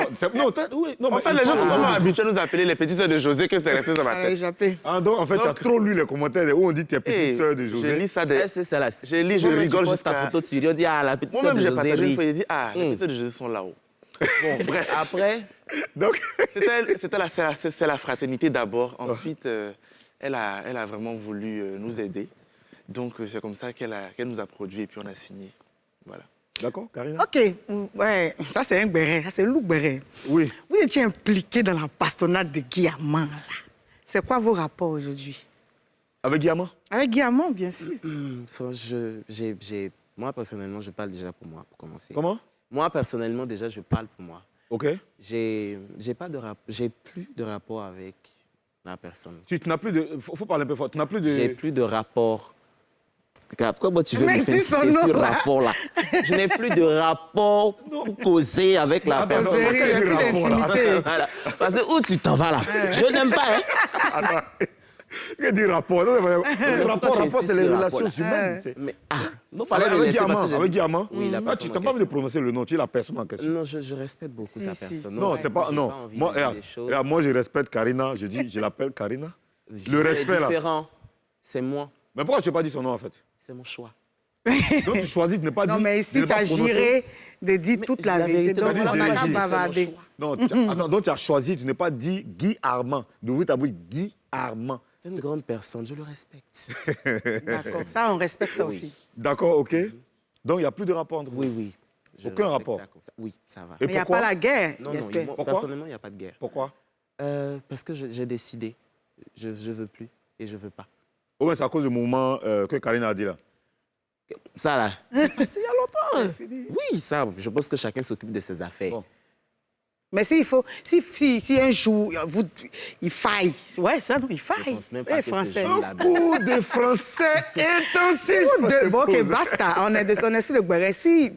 oui, non, En fait, les gens sont tellement habitués à nous appeler les petites sœurs de José que c'est resté dans ma Allez, tête. jappé. Ah, donc, en fait, tu as trop lu les commentaires où on dit que tu es petite Hey, sœur de je José. lis ça Eh, c'est ça là. Je lis, je Souvent, rigole tu postes ta jusqu'à- photo, tu ris, on dit ah la petite sœur Moi-même, de j'ai José partagé une rit. fois, j'ai dit, ah, les petites sœurs de José sont là-haut. Bon, bref. Après, Donc, C'est la fraternité d'abord. Ensuite, elle a vraiment voulu nous aider. Donc, c'est comme ça qu'elle nous a produit et puis on a signé. Voilà. d'accord, Karina? OK. Ouais, ça, c'est un béret. Ça, c'est Lou Béret. Oui. Vous étiez impliqué dans la bastonnade de Guillamant, là. C'est quoi vos rapports aujourd'hui? Avec Guillamant? Avec Guillamant, bien sûr. moi personnellement, je parle déjà pour moi, pour commencer. Comment? Moi personnellement, déjà, je parle pour moi. OK. J'ai plus de rapport avec la personne. Tu n'as plus de... Faut parler un peu fort. Tu n'as plus de... J'ai plus de rapport. Regarde, pourquoi tu veux Mais me dis son féliciter nom, sur là. rapport-là? Je n'ai plus de rapport pour causer avec la Attends, personne. non, Sérieux, quel il y a rapport, plus là? d'intimité. Voilà. Parce que où tu t'en vas là? Je n'aime pas, hein? Attends. Qu'est-ce que dit rapport? Non, rapport, Pourquoi c'est j'insiste les sur relations rapport, humaines. tu sais. Mais non, fallait le Avec laisser parce Guillamant, que j'ai avec dit- Guillamant. Oui, la Ah, personne tu en t'as pas envie de question. prononcer le nom, tu es la personne en question. Non, je respecte beaucoup sa Si, si. personne. Non, c'est pas... j'ai Non. envie Moi, de dire regarde, des choses. regarde, moi, je respecte Karina. Je dis, je l'appelle Karina. Le respect, C'est là. différent. C'est moi. Mais pourquoi tu n'as pas dit son nom, en fait? C'est mon choix. Donc, tu choisis de ne pas dire... Non, mais de ici, ne tu pas as prononcer. géré de dire toute la la vérité. vérité, Donc, t'as dit on n'a j'ai qu'à dit, bavarder. Non, attends, donc tu as choisi de ne pas dire Guy Armand. D'ouvrir ta bouche, Guy Armand. C'est une grande personne, je le respecte. D'accord, ça, on respecte ça Oui. aussi. D'accord, OK. Donc, il n'y a plus de rapport entre vous. Oui, oui. Je Aucun respecte rapport. ça comme ça. Oui, ça va. Et Mais il n'y a pourquoi? pas la guerre. Non, Est-ce que- moi, Pourquoi? personnellement, il n'y a pas de guerre. Pourquoi? Parce que j'ai décidé. Je ne veux plus et je ne veux pas. Oh, mais c'est à cause du mouvement que Karina a dit là. Ça, là, c'est passé il y a longtemps. Oui, ça, je pense que chacun s'occupe de ses affaires. Bon. Mais s'il faut, si un jour, il faille, ouais, ça, non, il faille. Je pense même pas que ce Français. jour là. Cours de français intensif. Bon, OK, basta. On est sur le Guéret. Si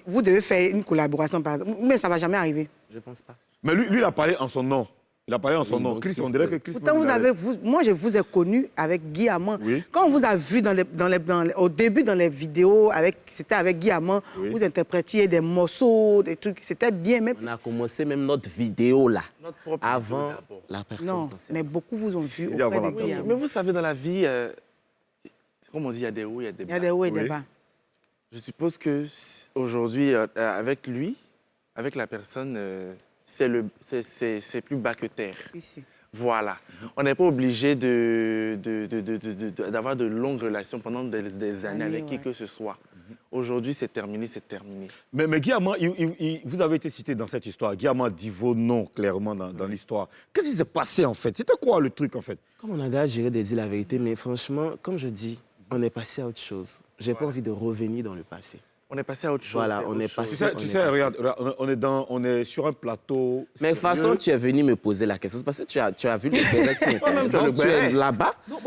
vous devez faire une collaboration, par exemple, mais ça ne va jamais arriver. Je pense pas. Mais lui, il a parlé en son nom. Il a parlé en son Oui, nom. donc Chris, Chris, on dirait que Chris... Pourtant, moi, je vous ai connu avec Guy Amand. Oui. Quand on vous a vu au début dans les vidéos, c'était avec Guy Amand, Oui. vous interprétiez des morceaux, des trucs. C'était bien, même. On a commencé même notre vidéo là. Notre propre Avant vidéo d'abord. la personne. Non, concernée. mais beaucoup vous ont vu Il y a auprès avant de la Guy personne. Mais Amand. vous savez, dans la vie, comme on dit, il y a des hauts, il y a des Il bas. y a des hauts et des Oui. bas. Je suppose que aujourd'hui, avec lui, avec la personne, c'est plus bas que terre. Ici. Voilà. On n'est pas obligé d'avoir de longues relations pendant des années avec qui ouais. que ce soit. Aujourd'hui, c'est terminé, c'est terminé. Mais Guy Armand, vous avez été cité dans cette histoire. Guy Armand dit vos noms clairement dans l'histoire. Qu'est-ce qui s'est passé en fait? C'était quoi le truc en fait? Comme on a déjà géré de dire la vérité, mais franchement, comme je dis, on est passé à autre chose. J'ai pas envie de revenir dans le passé. On est passé à autre chose. Voilà, c'est on autre est chose. passé- Tu sais, regarde, on est sur un plateau. Mais de toute façon, sérieux. tu es venu me poser la question. C'est parce que tu as vu le béret sur Toi-même, Internet. tu as le Donc, tu es béret. là-bas. Non,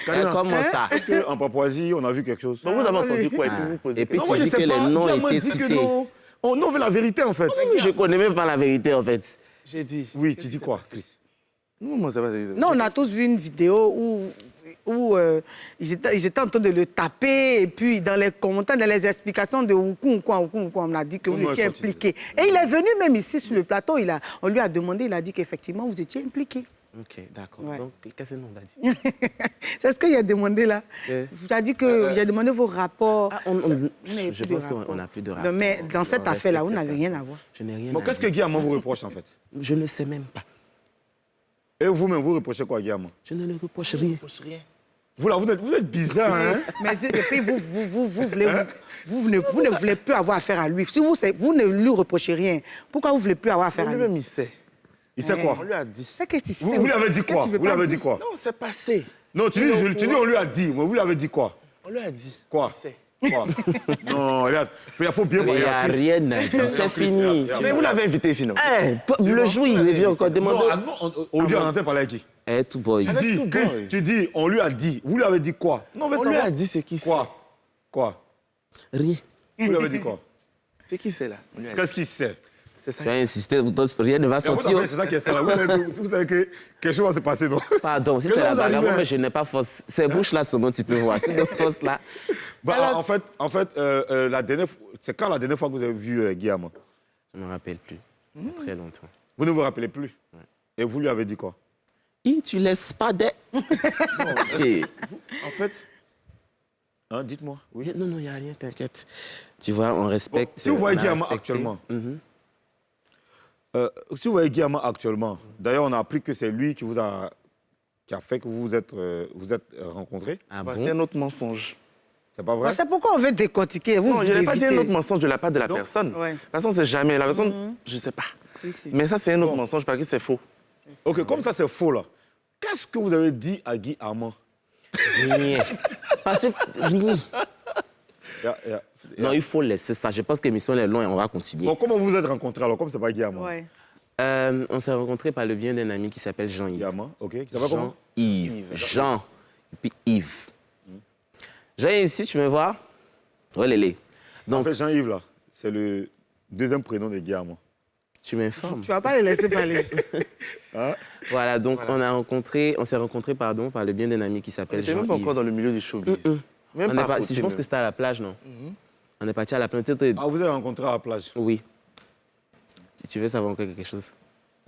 Karina, Comment ça? est-ce qu'en Papouasie, on a vu quelque chose? Donc, vous avez entendu quoi? Et puis vous posez Et puis Non, tu moi, je dis sais que pas. les noms Guy Armand étaient dit que cités. non. On veut la vérité, en fait. Mais je connais même pas la vérité, en fait. J'ai dit. Oui, tu dis quoi, Chris? Non, moi, ça va. Non, on a tous vu une vidéo où ils étaient en train de le taper et puis dans les commentaires, dans les explications de Oukoun, on a dit que vous étiez impliqué. Et il est venu même ici sur le plateau, on lui a demandé, il a dit qu'effectivement vous étiez impliqué. Ok, d'accord. Ouais. Donc, qu'est-ce que nous a dit? C'est ce qu'il a demandé là. Vous avez dit que j'ai demandé vos rapports. Je pense qu'on n'a plus de rapport. Mais dans cette affaire-là, vous n'avez rien à voir. Je n'ai rien Bon, à qu'est-ce que dire. Guillaume vous reproche, en fait? Je ne sais même pas. Et vous-même, vous reprochez quoi, Guillaume? Je ne le reproche rien. Vous, là, vous êtes bizarre, hein? Mais et puis vous ne voulez plus avoir affaire à lui. Si vous ne lui reprochez rien, pourquoi vous ne voulez plus avoir affaire à lui? Lui-même, il sait. Il sait quoi? On lui a dit. C'est que tu sais. Vous lui avez dit quoi? Vous lui avez dit quoi? Non, c'est passé. Non, tu dis on lui a dit. Mais vous lui avez dit quoi? On lui a dit. Quoi? Il sait. Quoi? Non, regarde. Il faut bien Il n'y a rien à dire. C'est fini. Mais vous l'avez invité, sinon. Le jour, il est venu encore demander. Non, aujourd'hui, on entend parler à qui? Eh, tout boy. Tu dis, tout Chris, boys. tu dis, on lui a dit. Vous lui avez dit quoi? Non, mais On ça lui va. a dit c'est qui c'est. Quoi? Quoi? Rien. Vous lui avez dit quoi? C'est qui c'est là? On lui a dit. Qu'est-ce qu'il sait? C'est ça. Tu as insisté, rien ne va Mais sortir. c'est ça qui est ça. Là. Vous savez que quelque chose va se passer, non? Pardon, si Qu'est-ce c'est que la vous arrivez, bagarre, hein? mais je n'ai pas force. Ces bouches-là, seulement tu peux voir. Ces deux forces-là. Bah, en fait, la dernière, c'est quand la dernière fois que vous avez vu Guillaume? Je ne me rappelle plus. Il y a très longtemps. Vous ne vous rappelez plus? Et vous lui avez dit quoi? Tu laisses pas des. Eh, En fait, hein, dites-moi. Oui. Non, il n'y a rien, t'inquiète. Tu vois, on respecte. Si vous voyez on a Guillaume respecté. actuellement, Mhm. si vous voyez Guillaume actuellement, d'ailleurs, on a appris que c'est lui qui a fait que vous êtes rencontrés. Ah Bah, bon? c'est un autre mensonge. C'est pas vrai? C'est pourquoi on veut décortiquer. Vous, Non, vous je n'ai pas dit un évitez. autre mensonge de la part de la Donc, personne. ouais. De toute façon, c'est jamais. La personne, je ne sais pas. Si. Mais ça, c'est un autre mensonge parce que c'est faux. Ok, comme ça, c'est faux, là. Qu'est-ce que vous avez dit à Guy Armand? Rien. Parce que rien. Yeah. Non, il faut laisser ça. Je pense que l'émission est longue et on va continuer. Bon, comment vous vous êtes rencontrés, alors, comme c'est pas Guy Armand? Ouais. On s'est rencontrés par le bien d'un ami qui s'appelle Guy Jean-Yves. Armand, ok. Qui s'appelle comment? Jean-Yves. Jean. Et puis Yves. Jean, ici, tu me vois? Oh, Lélé. En Donc, fait, Jean-Yves, là, c'est le deuxième prénom de Guy Armand. tu m'informes. Tu vas pas les laisser parler. Voilà, donc on s'est rencontrés par le bien d'un ami qui On s'appelle n'était même pas Jean-Yves. encore dans le milieu du showbiz. Même On pas est à pas- côté, je pense même. que c'était à la plage, non? On est parti à la plage. Ah, vous avez rencontré à la plage? Oui. Si tu veux savoir encore quelque chose.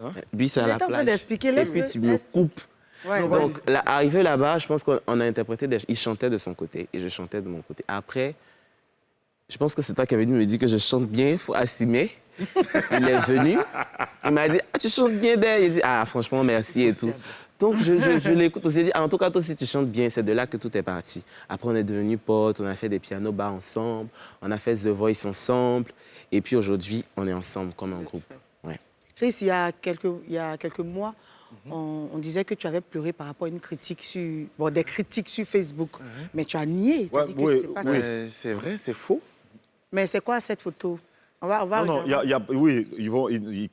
Hein? Lui, c'est à Il la est en train plage. d'expliquer, Et laisse-le, puis tu me laisse. coupes. Ouais. Donc, arrivé là-bas, je pense qu'on a interprété. Il chantait de son côté et je chantais de mon côté. Après, je pense que c'est toi qui avais venu me dire que je chante bien, il faut assumer. Il est venu, il m'a dit tu chantes bien, Ben. Il dit franchement, merci et tout. Donc, je l'écoute. On s'est dit en tout cas, toi aussi, tu chantes bien. C'est de là que tout est parti. Après, on est devenus potes, on a fait des piano bars ensemble, on a fait The Voice ensemble. Et puis aujourd'hui, on est ensemble comme un groupe. Ouais. Chris, il y a quelques mois, on disait que tu avais pleuré par rapport à une critique des critiques sur Facebook. Mais tu as nié. Tu as Ouais, dit que oui, c'était pas ça. Mais c'est vrai, c'est faux. Mais c'est quoi cette photo? On va Non, regarder. oui,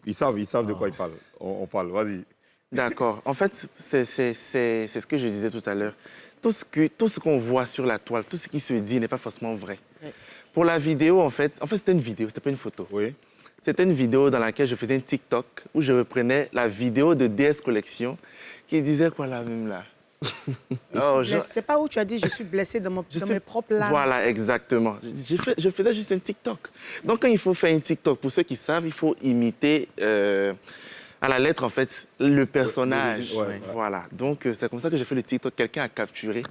ils savent de quoi ils parlent. On parle, vas-y. D'accord. En fait, c'est ce que je disais tout à l'heure. Tout ce qu'on voit sur la toile, tout ce qui se dit n'est pas forcément vrai. Ouais. Pour la vidéo, en fait c'était une vidéo, c'était pas une photo. Oui. C'était une vidéo dans laquelle je faisais un TikTok où je reprenais la vidéo de DS Collection qui disait quoi là même là. Oh, Mais c'est pas où tu as dit je suis blessée dans mes propres larmes. Voilà, exactement. Je faisais juste un TikTok. Donc, quand il faut faire un TikTok, pour ceux qui savent, il faut imiter à la lettre, en fait, le personnage. Ouais. Voilà. Donc, c'est comme ça que j'ai fait le TikTok. Quelqu'un a capturé.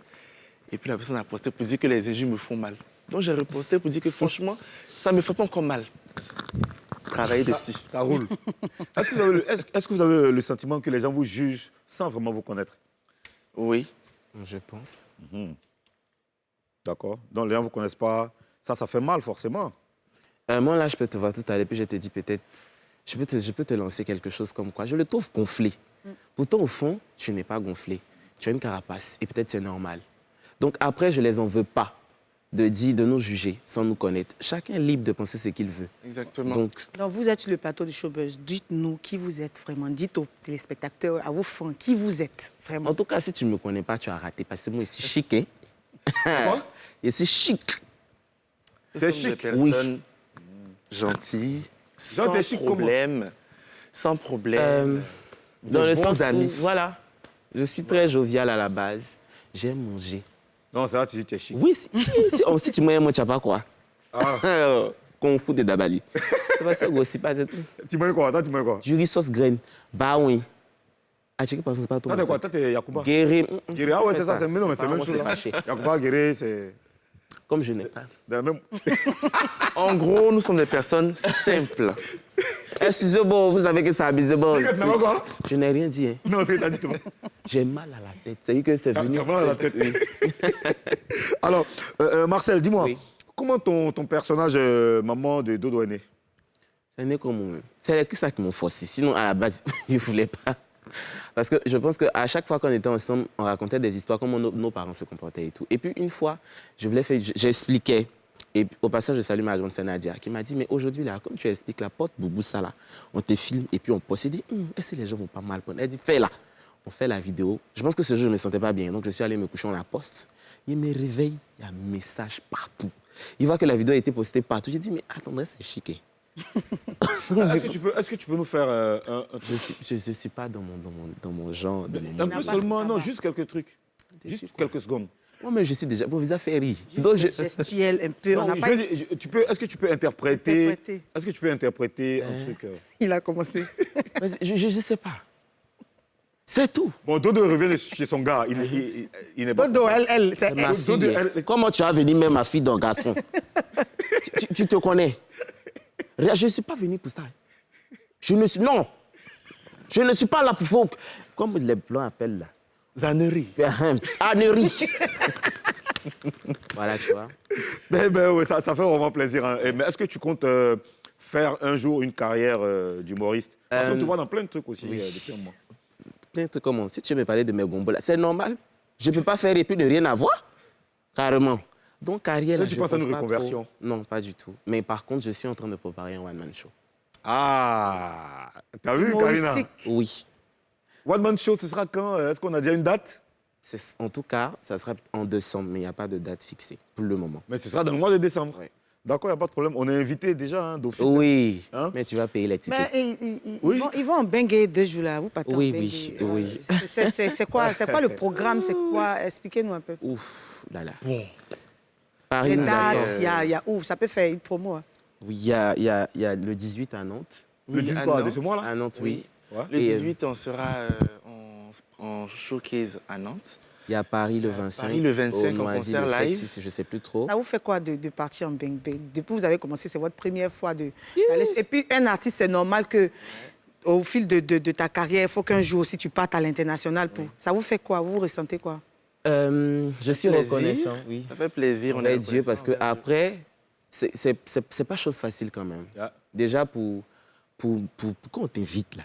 Et puis, la personne a posté pour dire que les injures me font mal. Donc, j'ai reposté pour dire que, franchement, ça ne me fait pas encore mal. Travailler dessus. Ça roule. Est-ce que vous avez le sentiment que les gens vous jugent sans vraiment vous connaître? Oui. Je pense. D'accord. Donc les gens ne vous connaissent pas. Ça fait mal forcément. Moi, là, je peux te voir tout à l'heure, puis je te dis peut-être, je peux te lancer quelque chose comme quoi. Je le trouve gonflé. Pourtant, au fond, tu n'es pas gonflé. Tu as une carapace, et peut-être c'est normal. Donc après, je ne les en veux pas de nous juger sans nous connaître. Chacun est libre de penser ce qu'il veut. Exactement. Donc, Vous êtes sur le plateau du Showbuzz. Dites-nous qui vous êtes vraiment. Dites aux téléspectateurs, à vos fans, qui vous êtes vraiment. en tout cas, si tu ne me connais pas, tu as raté. Parce que moi, ici, chic, hein? Quoi? Ici, chic. Ce sont chic. des personnes gentil, Genre, sans t'es chic comment? problème. Sans problème. Dans le bons sens amis. où, voilà, je suis très jovial à la base. J'aime manger. Non, c'est là tu dis que tu es chic. Oui, si tu manges, tu n'as pas quoi. Ah. Kung Fu de Dabali. C'est pas ça aussi, pas du tout. Tu manges quoi? Toi, tu manges quoi? Du riz sauce graine. Bah oui. Ah, tu sais que c'est pas trop. Toi, t'es quoi? Toi, t'es Yacouba. Guéri. Guéré, ah ouais, c'est ça. Mais non, mais c'est la même Apparemment, chose. c'est là. fâché. Yacouba, Guéré, c'est... Comme je n'ai pas. de la même... En gros, nous sommes des personnes simples. Excusez-moi, vous savez que c'est abusé. Bon, Tu sais que tu n'as pas quoi? je n'ai rien dit. Hein. Non, c'est t'as dit tout. J'ai mal à la tête. C'est-à-dire que c'est venu. Tu as mal à la tête. Oui. Alors, Marcel, dis-moi, Oui. comment ton personnage maman de Dodo est né? C'est né comme moi-même. C'est ça qui m'a forcé. Sinon, à la base, je ne voulais pas. Parce que je pense qu'à chaque fois qu'on était ensemble, on racontait des histoires, comment nos parents se comportaient et tout. Et puis, une fois, j'expliquais. Et au passage, je salue ma grande sœur Nadia, qui m'a dit, mais aujourd'hui, là, comme tu expliques, la porte Boubou, ça, là, on te filme et puis on poste. Elle dit, est-ce que les gens vont pas mal prendre? Elle dit, fais-la. On fait la vidéo. Je pense que ce jour, je ne me sentais pas bien. Donc, je suis allé me coucher, on la poste. Il me réveille, il y a un message partout. Il voit que la vidéo a été postée partout. J'ai dit, mais attendez, c'est chic. Est-ce que tu peux nous faire un truc? Je ne suis pas dans mon genre. Un peu seulement, non, juste quelques trucs. Juste quelques secondes. Moi, mais je suis déjà... Bon, vous avez fait rire. Gestuel un peu. Non, On n'a pas... est-ce que tu peux interpréter? Interpréter. Est-ce que tu peux interpréter un truc? Il a commencé. Mais je ne sais pas. C'est tout. Bon, Dodo revient de chez son gars. Il n'est pas. Dodo, elle, C'est ma fille. Dodo, Comment tu as venu mettre ma fille dans le garçon? Tu te connais? Regarde, je ne suis pas venu pour ça. Non. Je ne suis pas là pour... Comme les Blancs appellent là. Zannerie. Ânerie. Voilà, tu vois. Ben, ouais, ça fait vraiment plaisir. Hein. Mais est-ce que tu comptes faire un jour une carrière d'humoriste? Parce qu'on te voit dans plein de trucs aussi oui. depuis un mois. Plein de trucs comme... Si tu veux me parler de mes gombos là, c'est normal. Je ne peux pas faire et puis ne rien avoir. Carrément. Donc, carrière... Là, là, tu je penses à pense une pas reconversion? trop. Non, pas du tout. Mais par contre, je suis en train de préparer un one-man show. Ah, t'as vu, Karina? humoristique. Oui. One Man Show, ce sera quand? Est-ce qu'on a déjà une date? En tout cas, ça sera en décembre, mais il n'y a pas de date fixée pour le moment. Mais ce sera dans le mois de décembre. Oui. D'accord, il n'y a pas de problème. On est invité déjà hein, d'office. Oui, Hein? mais tu vas payer les tickets. Mais Oui. ils vont en Bengue 2 jours là. Vous partez Oui, en oui, Bengue. oui. C'est quoi le programme? C'est quoi? Expliquez-nous un peu. Ouf, là là. Bon. Paris Les nous dates, attend. il y a où? Ça peut faire une promo. Hein. Oui, il y a le 18 à Nantes. Le Oui, 10 à quoi, de Nantes. ce mois-là? À Nantes, oui. Ouais. Le Et, 18, on sera en showcase à Nantes. Il y a Paris le 25. Paris le 25 au en Noisy concert le 7, live. je ne sais plus trop. Ça vous fait quoi de partir en Bengue? Depuis que vous avez commencé, c'est votre première fois d'aller. Et puis, un artiste, c'est normal que au fil de ta carrière, il faut qu'un jour aussi tu partes à l'international. Ça vous fait quoi? Vous vous ressentez quoi? Je suis Plaisir. reconnaissant, oui. Ça fait plaisir. On Envers est Dieu, parce que reconnaissant envers après, c'est pas chose facile quand même. Yeah. Déjà, pour quand on t'invite là,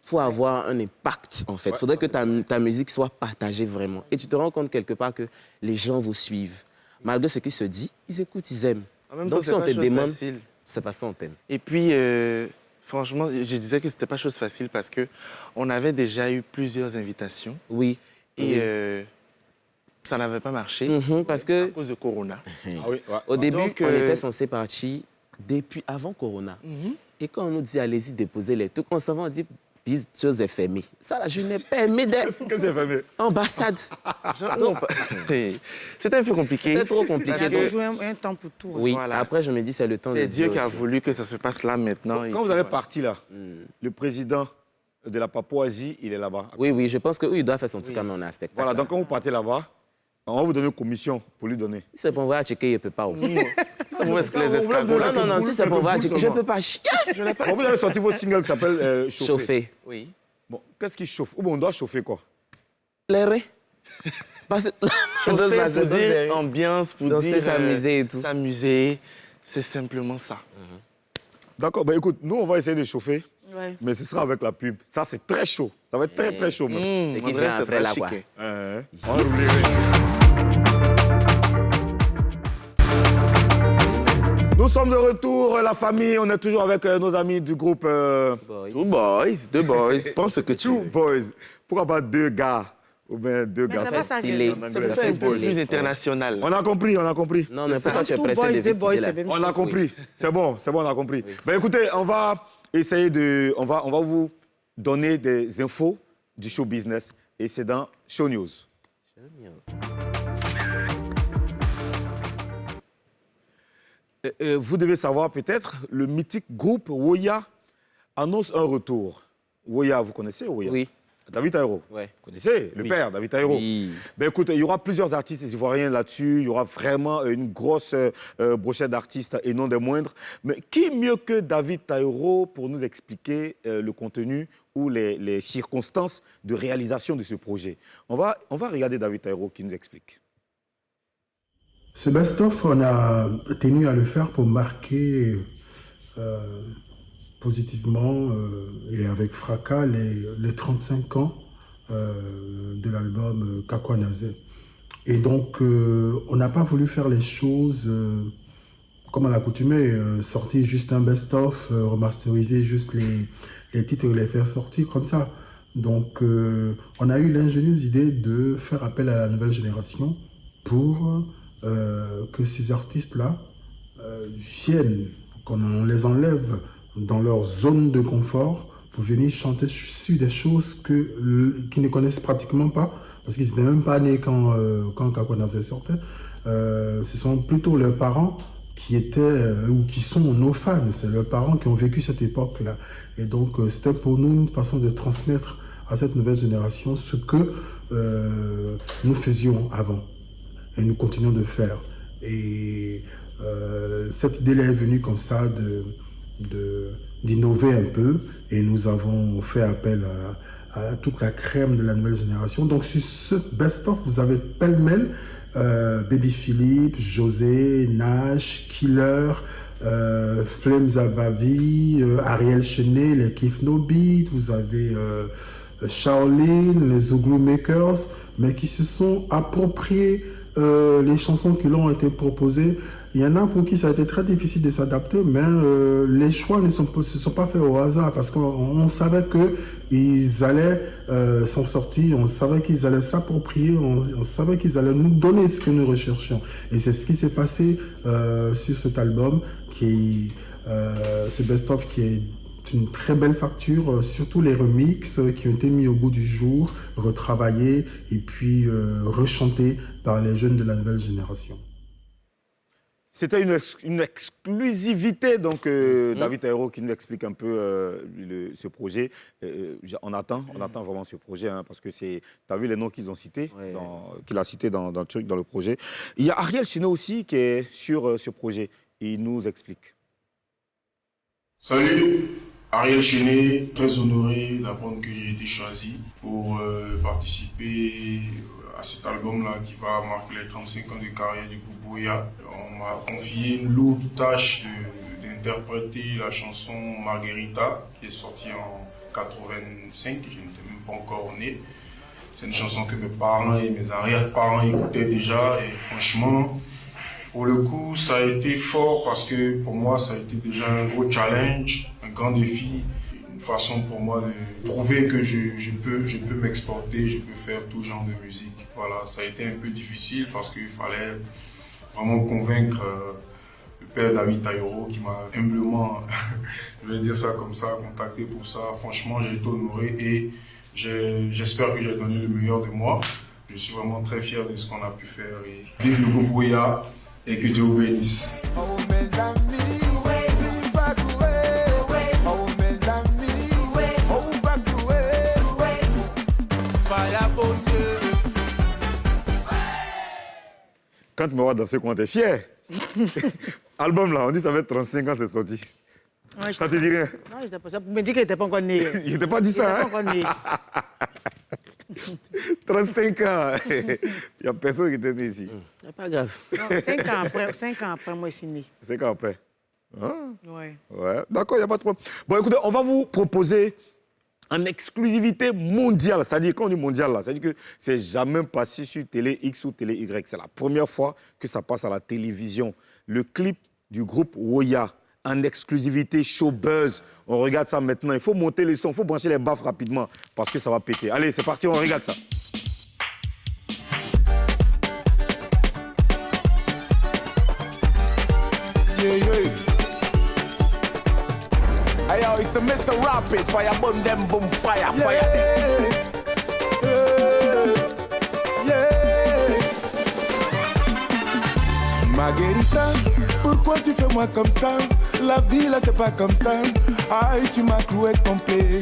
faut avoir un impact en fait. Il faudrait que ta musique soit partagée vraiment. Et tu te rends compte quelque part que les gens vous suivent. Malgré ce qui se dit, ils écoutent, ils aiment. En même Donc temps, si c'est on pas te chose demande, facile. c'est pas ça on t'aime. Et puis, franchement, je disais que c'était pas chose facile parce que on avait déjà eu plusieurs invitations Oui. et Oui. ça n'avait pas marché Parce à que cause de Corona. Ah oui, ouais. au début, Donc, on était censé partir depuis avant Corona. Et quand on nous dit allez-y déposer les trucs, on s'en va, on dit vite, chose est fermée. Ça là, je n'ai pas aimé d'être Qu'est-ce que c'est fait? ambassade. Non, c'était un peu compliqué. C'était trop Il y compliqué. a donc- toujours un temps pour tout. Hein. Oui, Voilà. après je me dis c'est le temps de C'est Dieu Dieu qui a aussi. voulu que ça se passe là maintenant. et Quand puis vous allez voilà. partir là, le président de la Papouasie, il est là-bas. Oui, je pense que oui, il doit faire son truc quand même en spectacle. Voilà, donc quand vous partez là-bas, on va vous donner une commission pour lui donner. Si c'est pour voir checker, il ne peut pas. Oh. Ça vous reste les vous escargots. l'avez Non, quelques si c'est boules, pour voir quelques checker, boules je ne seulement. peux pas chier. Bon, vous avez sorti votre single qui s'appelle Chauffer. Chauffer. Oui. Bon, qu'est-ce qui chauffe? Ou bon, on doit chauffer quoi? Les reins. Parce que- Chauffer Parce que- pour dire ambiance, pour danser, dire s'amuser et tout. S'amuser, c'est simplement ça. D'accord, ben écoute, nous on va essayer de chauffer, Ouais. mais ce sera avec la pub. Ça c'est très chaud. Ça va être très très chaud même. C'est qui André, vient ça après sera là, chic, quoi. hein. On va rouler, oui. Nous sommes de retour, la famille. On est toujours avec nos amis du groupe Two boys, deux boys, pense ce que tu Two veux. Boys. Pourquoi pas deux gars? Ou bien deux Mais garçons. c'est pas ça que- Stylé. En anglais, Ça fait un two peu boys. plus international. On a compris, on a compris. Non, mais pourquoi tu es Two pressé boys, de deux boys, quitter c'est là? même On a chose. compris. C'est bon, on a compris. Ben écoutez, on va essayer de... On va vous donner des infos du show business. Et c'est dans Show News. Vous devez savoir peut-être, le mythique groupe Woya annonce un retour. Woya, vous connaissez Woya? Oui. David Taïro. Ouais. Vous connaissez le Oui. père, David Taïro. Oui. Ben écoute, il y aura plusieurs artistes ivoiriens là-dessus. Il y aura vraiment une grosse brochette d'artistes et non des moindres. Mais qui mieux que David Taïro pour nous expliquer le contenu ou les circonstances de réalisation de ce projet? On va regarder David Taïro qui nous explique. Ce best-of, on a tenu à le faire pour marquer positivement et avec fracas les 35 ans de l'album Kakwanazé. Et donc, on n'a pas voulu faire les choses comme à l'accoutumée, sortir juste un best-of, remasteriser juste les titres et les faire sortir comme ça. Donc, on a eu l'ingénieuse idée de faire appel à la nouvelle génération pour que ces artistes-là viennent, qu'on les enlève dans leur zone de confort pour venir chanter sur des choses qu'ils ne connaissent pratiquement pas, parce qu'ils n'étaient même pas nés quand Kakwanazé sortait. Ce sont plutôt leurs parents qui étaient ou qui sont nos fans, c'est leurs parents qui ont vécu cette époque-là. Et donc, c'était pour nous une façon de transmettre à cette nouvelle génération ce que nous faisions avant. Et nous continuons de faire. Et cette idée-là est venue comme ça d'innover un peu. Et nous avons fait appel à toute la crème de la nouvelle génération. Donc sur ce best-of, vous avez pêle-mêle Baby Philippe, José, Nash, Killer, Flames Avavi, Ariel Chenet, les Kif No Beat, vous avez Shaolin, les Zouglou Makers, mais qui se sont appropriés les chansons qui leur ont été proposées. Il y en a pour qui ça a été très difficile de s'adapter, mais les choix ne se sont pas faits au hasard parce qu'on savait qu'ils allaient s'en sortir, on savait qu'ils allaient s'approprier, on savait qu'ils allaient nous donner ce que nous recherchions. Et c'est ce qui s'est passé sur cet album, ce best-of qui est une très belle facture, surtout les remixes qui ont été mis au goût du jour, retravaillés et puis rechantés par les jeunes de la nouvelle génération. C'était une exclusivité, donc David Taïro qui nous explique un peu ce projet. On attend vraiment ce projet, hein, parce que tu as vu les noms qu'ils ont cités, Ouais. qu'il a cités dans le projet. Il y a Ariel Chenet aussi qui est sur ce projet. Il nous explique. Salut, Ariel Chenet, très honoré d'apprendre que j'ai été choisi pour participer à cet album-là qui va marquer les 35 ans de carrière du groupe Woya. On m'a confié une lourde tâche d'interpréter la chanson Margherita qui est sortie en 85, je n'étais même pas encore né. C'est une chanson que mes parents et mes arrière-parents écoutaient déjà et franchement, pour le coup, ça a été fort parce que pour moi, ça a été déjà un gros challenge, un grand défi, une façon pour moi de prouver que je peux m'exporter, je peux faire tout genre de musique. Voilà, ça a été un peu difficile parce qu'il fallait vraiment convaincre le père David Taïro qui m'a humblement, je vais dire ça comme ça, contacté pour ça. Franchement, j'ai été honoré et j'espère que j'ai donné le meilleur de moi. Je suis vraiment très fier de ce qu'on a pu faire. Et vive le groupe Woya et que Dieu vous bénisse. Quand tu me vois danser, comment t'es fier. Album là, on dit ça fait 35 ans c'est sorti. Ouais, Ça te dit rien? Non, j'étais pas ça. Pour me dire qu'il n'était pas encore né. Je t'ai pas dit Il ça, n'était pas hein? encore né. 35 ans. Il n'y a personne qui était ici. C'est pas grave. Non, 5 ans après, moi, je suis né. 5 ans après. Ah, Ouais. ouais, d'accord, il n'y a pas de problème. Bon, écoutez, on va vous proposer en exclusivité mondiale. C'est-à-dire, quand on dit mondial, là, c'est-à-dire que c'est jamais passé sur Télé X ou Télé Y. C'est la première fois que ça passe à la télévision. Le clip du groupe Woya, en exclusivité, showbuzz. On regarde ça maintenant. Il faut monter les sons, il faut brancher les baffes rapidement parce que ça va péter. Allez, c'est parti, on regarde ça. rapid fire, burn them, boom, fire, fire them. Marguerita, pourquoi tu fais moi comme ça? La vie là c'est pas comme ça. Aïe, tu m'as cloué complet.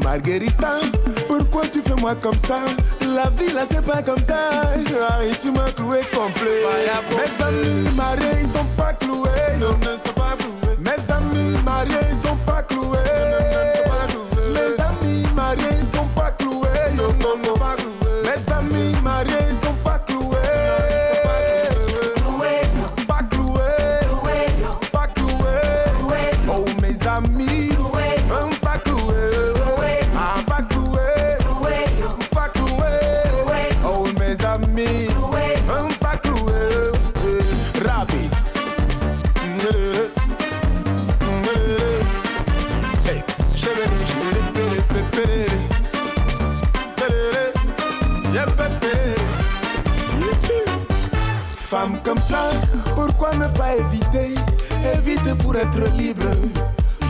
Marguerita, pourquoi tu fais moi comme ça? La vie là c'est pas comme ça. Aïe, tu m'as cloué complet. Mes amis mariés ils sont pas cloués. Non, ne sont pas cloués. Mes amis mariés ils sont pas cloués. Mes amis mariés ils sont pas cloués. Non, non, pas cloués. Mes amis mariés ils sont pas cloués. Amis, pas cloué, pas cloué, pas cloué, oh mes amis, pas cloué, rapide. Femme comme ça, pourquoi ne pas éviter? Évite pour être libre.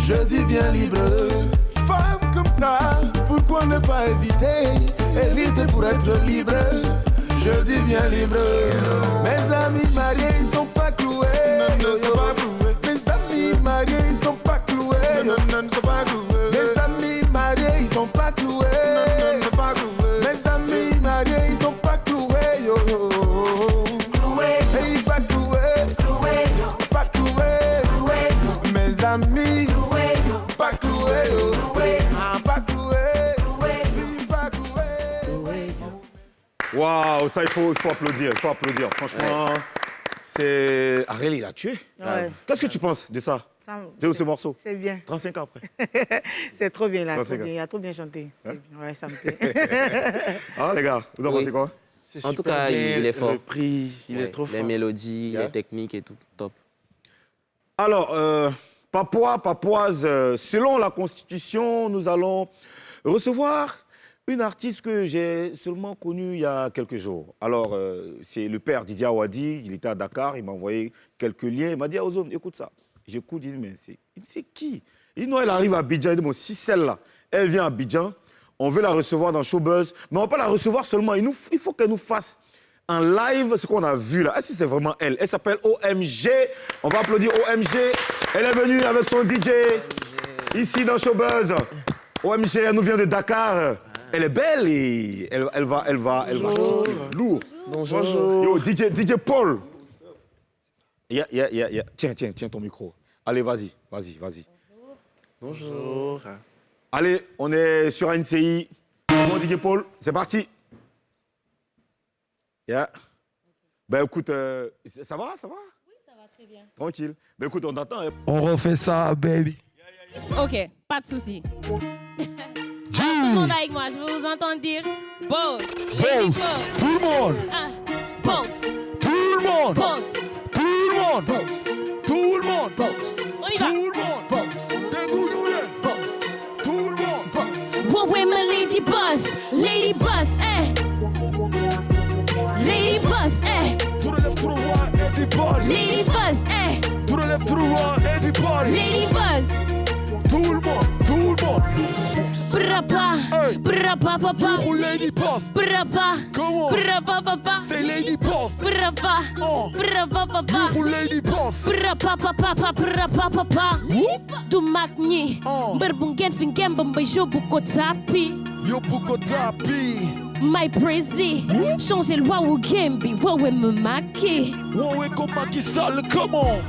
Je dis bien libre. Femme comme ça, pourquoi ne pas éviter? Éviter pour être libre. Je dis bien libre. Mes amis mariés, ils sont pas cloués. Non, sont pas cloués. Mes amis mariés, ils sont pas cloués. Non, sont pas cloués. Mes amis mariés, ils sont pas cloués. Non, sont pas cloués. Mes amis mariés, ils sont pas cloués. Yo. Cloués. Hey, pas cloués. Cloués. Pas cloués. Mes amis. Pas cloué, pas cloué, pas cloué. Waouh, ça il faut applaudir, Franchement, c'est... Ariel, il a tué. Ouais. Qu'est-ce que tu penses de ça? De ce morceau? C'est bien. 35 ans après. C'est trop bien, là. Trop bien. Il a trop bien chanté. Hein? Ouais, ça me plaît. Ah, les gars, vous en pensez quoi? En tout cas, il est fort. Il est trop fort. Les mélodies, les techniques et tout, top. Alors, Papouase, selon la Constitution, nous allons recevoir une artiste que j'ai seulement connue il y a quelques jours. Alors, c'est le père Didier Awadi, il était à Dakar, il m'a envoyé quelques liens, il m'a dit « Ozone, écoute ça ». J'écoute, il dit « Mais c'est qui ?» Il dit « Non, elle arrive à Abidjan ». Il dit « Bon, si celle-là, elle vient à Abidjan, on veut la recevoir dans Showbuzz, mais on ne va pas la recevoir seulement, il faut qu'elle nous fasse en live ce qu'on a vu là. Est-ce que c'est vraiment elle? Elle s'appelle OMG. On va applaudir OMG. Elle est venue avec son DJ ici dans Showbuzz. OMG, elle nous vient de Dakar. Elle est belle et elle va chanter lourd. Bonjour. Yo, DJ Paul. Tiens ton micro. Allez, vas-y. Bonjour. Allez, on est sur NCI. Bon, DJ Paul, c'est parti. Yeah. Ben écoute, ça va? Oui, ça va très bien. Tranquille. Ben écoute, on t'attend. On refait ça, baby. Ok, pas de souci. Tout le monde avec moi, je veux vous entendre dire boss. Lady boss. Tout le monde. Boss. Tout le monde. Boss. Tout le monde. Boss. Tout le monde. Boss. On y va. Tout le monde. Boss. Tout le monde. Boss. What with my lady boss? Lady boss, Lady boss, To the left, to the right, everybody. Lady boss, To the left, to the right, everybody. Lady boss. Tout le monde. Brapa, Hey. brapa, papa. Pour Lady Boss. Brapa, Comment? brapa, papa. C'est Lady Boss. Brapa, Oh. brapa, papa. Pour Lady Boss. Brapa, papa, brapa, papa. Du magni, Oh. berbungen fingem bambajo buko tapi. Yo buko tapi. My prezi, changer loi ou gembi, wawe me maki. Wowe komaki sale, comment?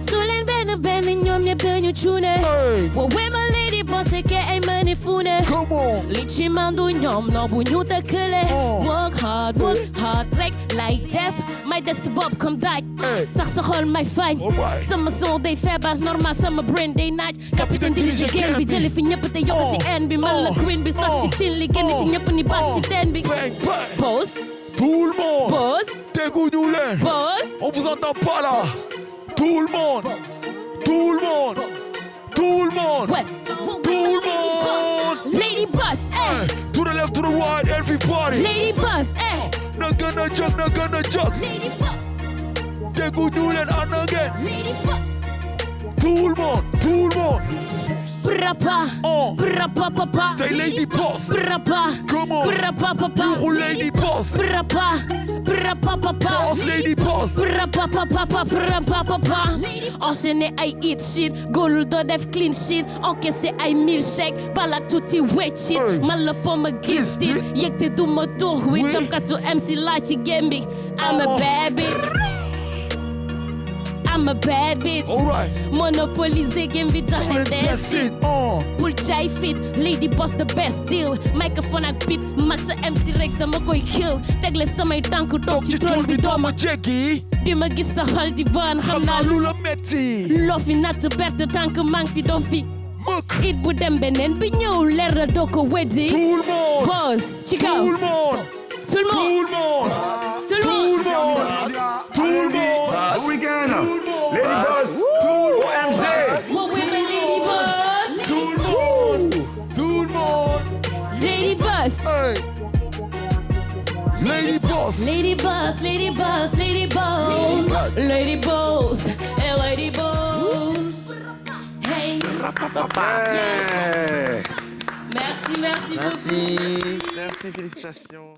Sulen ben nyom ye benyo chune. Hey. Wawe my lady boss ke ay mani fune. Comment? Lichi mandu nyom no bunyu tekele. Oh. Work hard, break like death. My desi bob come die. Hey. Saksa hol my fight. Oh my. Sama soul they febar normal, sama brain they night. Kapiten dirige game bi jelly fi ñepp te yokk ci en bi man la queen bi saf ci chin li génn ci ñepp ni baat ci ten bi. Bang, bang. Boss, Tout le monde. boss, Dégoût-nous-les. boss. On vous entend pas là. Tout le monde. Tout le monde. Tout le monde. Ouais. Tout le monde. Lady boss, To the left, to the right, everybody. Lady boss, Not gonna jump, not gonna jump. Lady boss, Dégoût-nous-les, and again. lady boss. Tout le monde. Tout le monde. Brapa, brapa papa. Say lady boss. Brapa, Come on. brapa papa. Guru lady boss. Brapa, brapa papa. Boss lady boss. Brapa papa, brapa papa. Enchaîné I eat shit, goal do def clean shit. Encaissé I milkshake, balak tutti wet shit. Man la for me gisted, yek te do me tour with. Chop to MC Lachi Gambi. I'm a bad bitch. I'm a bad bitch. Alright. Monopoliser game vite and that's it. Pull chai fit, lady boss the best deal. Microphone ak beat, max MC rek dama koy kill. Tegle samay tànk toog ci trône bi dooma jéggi. di ma gis sa xol di van xam naa lu la metti. loo fi natt perte tànk maa ngi fi doo fi. it bu dem beneen bi ñëw leer na doo ko weddi. Tout le monde. Pause ci kaw. Tout le monde. Tout le monde. Tout le monde. Tout le monde. The weekend. Lady Boss. OMG. Mon women Lady Boss. Tout le monde. Tout le monde. Lady Boss. Hey. Lady Boss. Lady Boss, Lady Boss, Lady Boss. Lady Boss, hey Lady Boss. Hey. Hey. Merci, merci beaucoup. Merci, félicitations.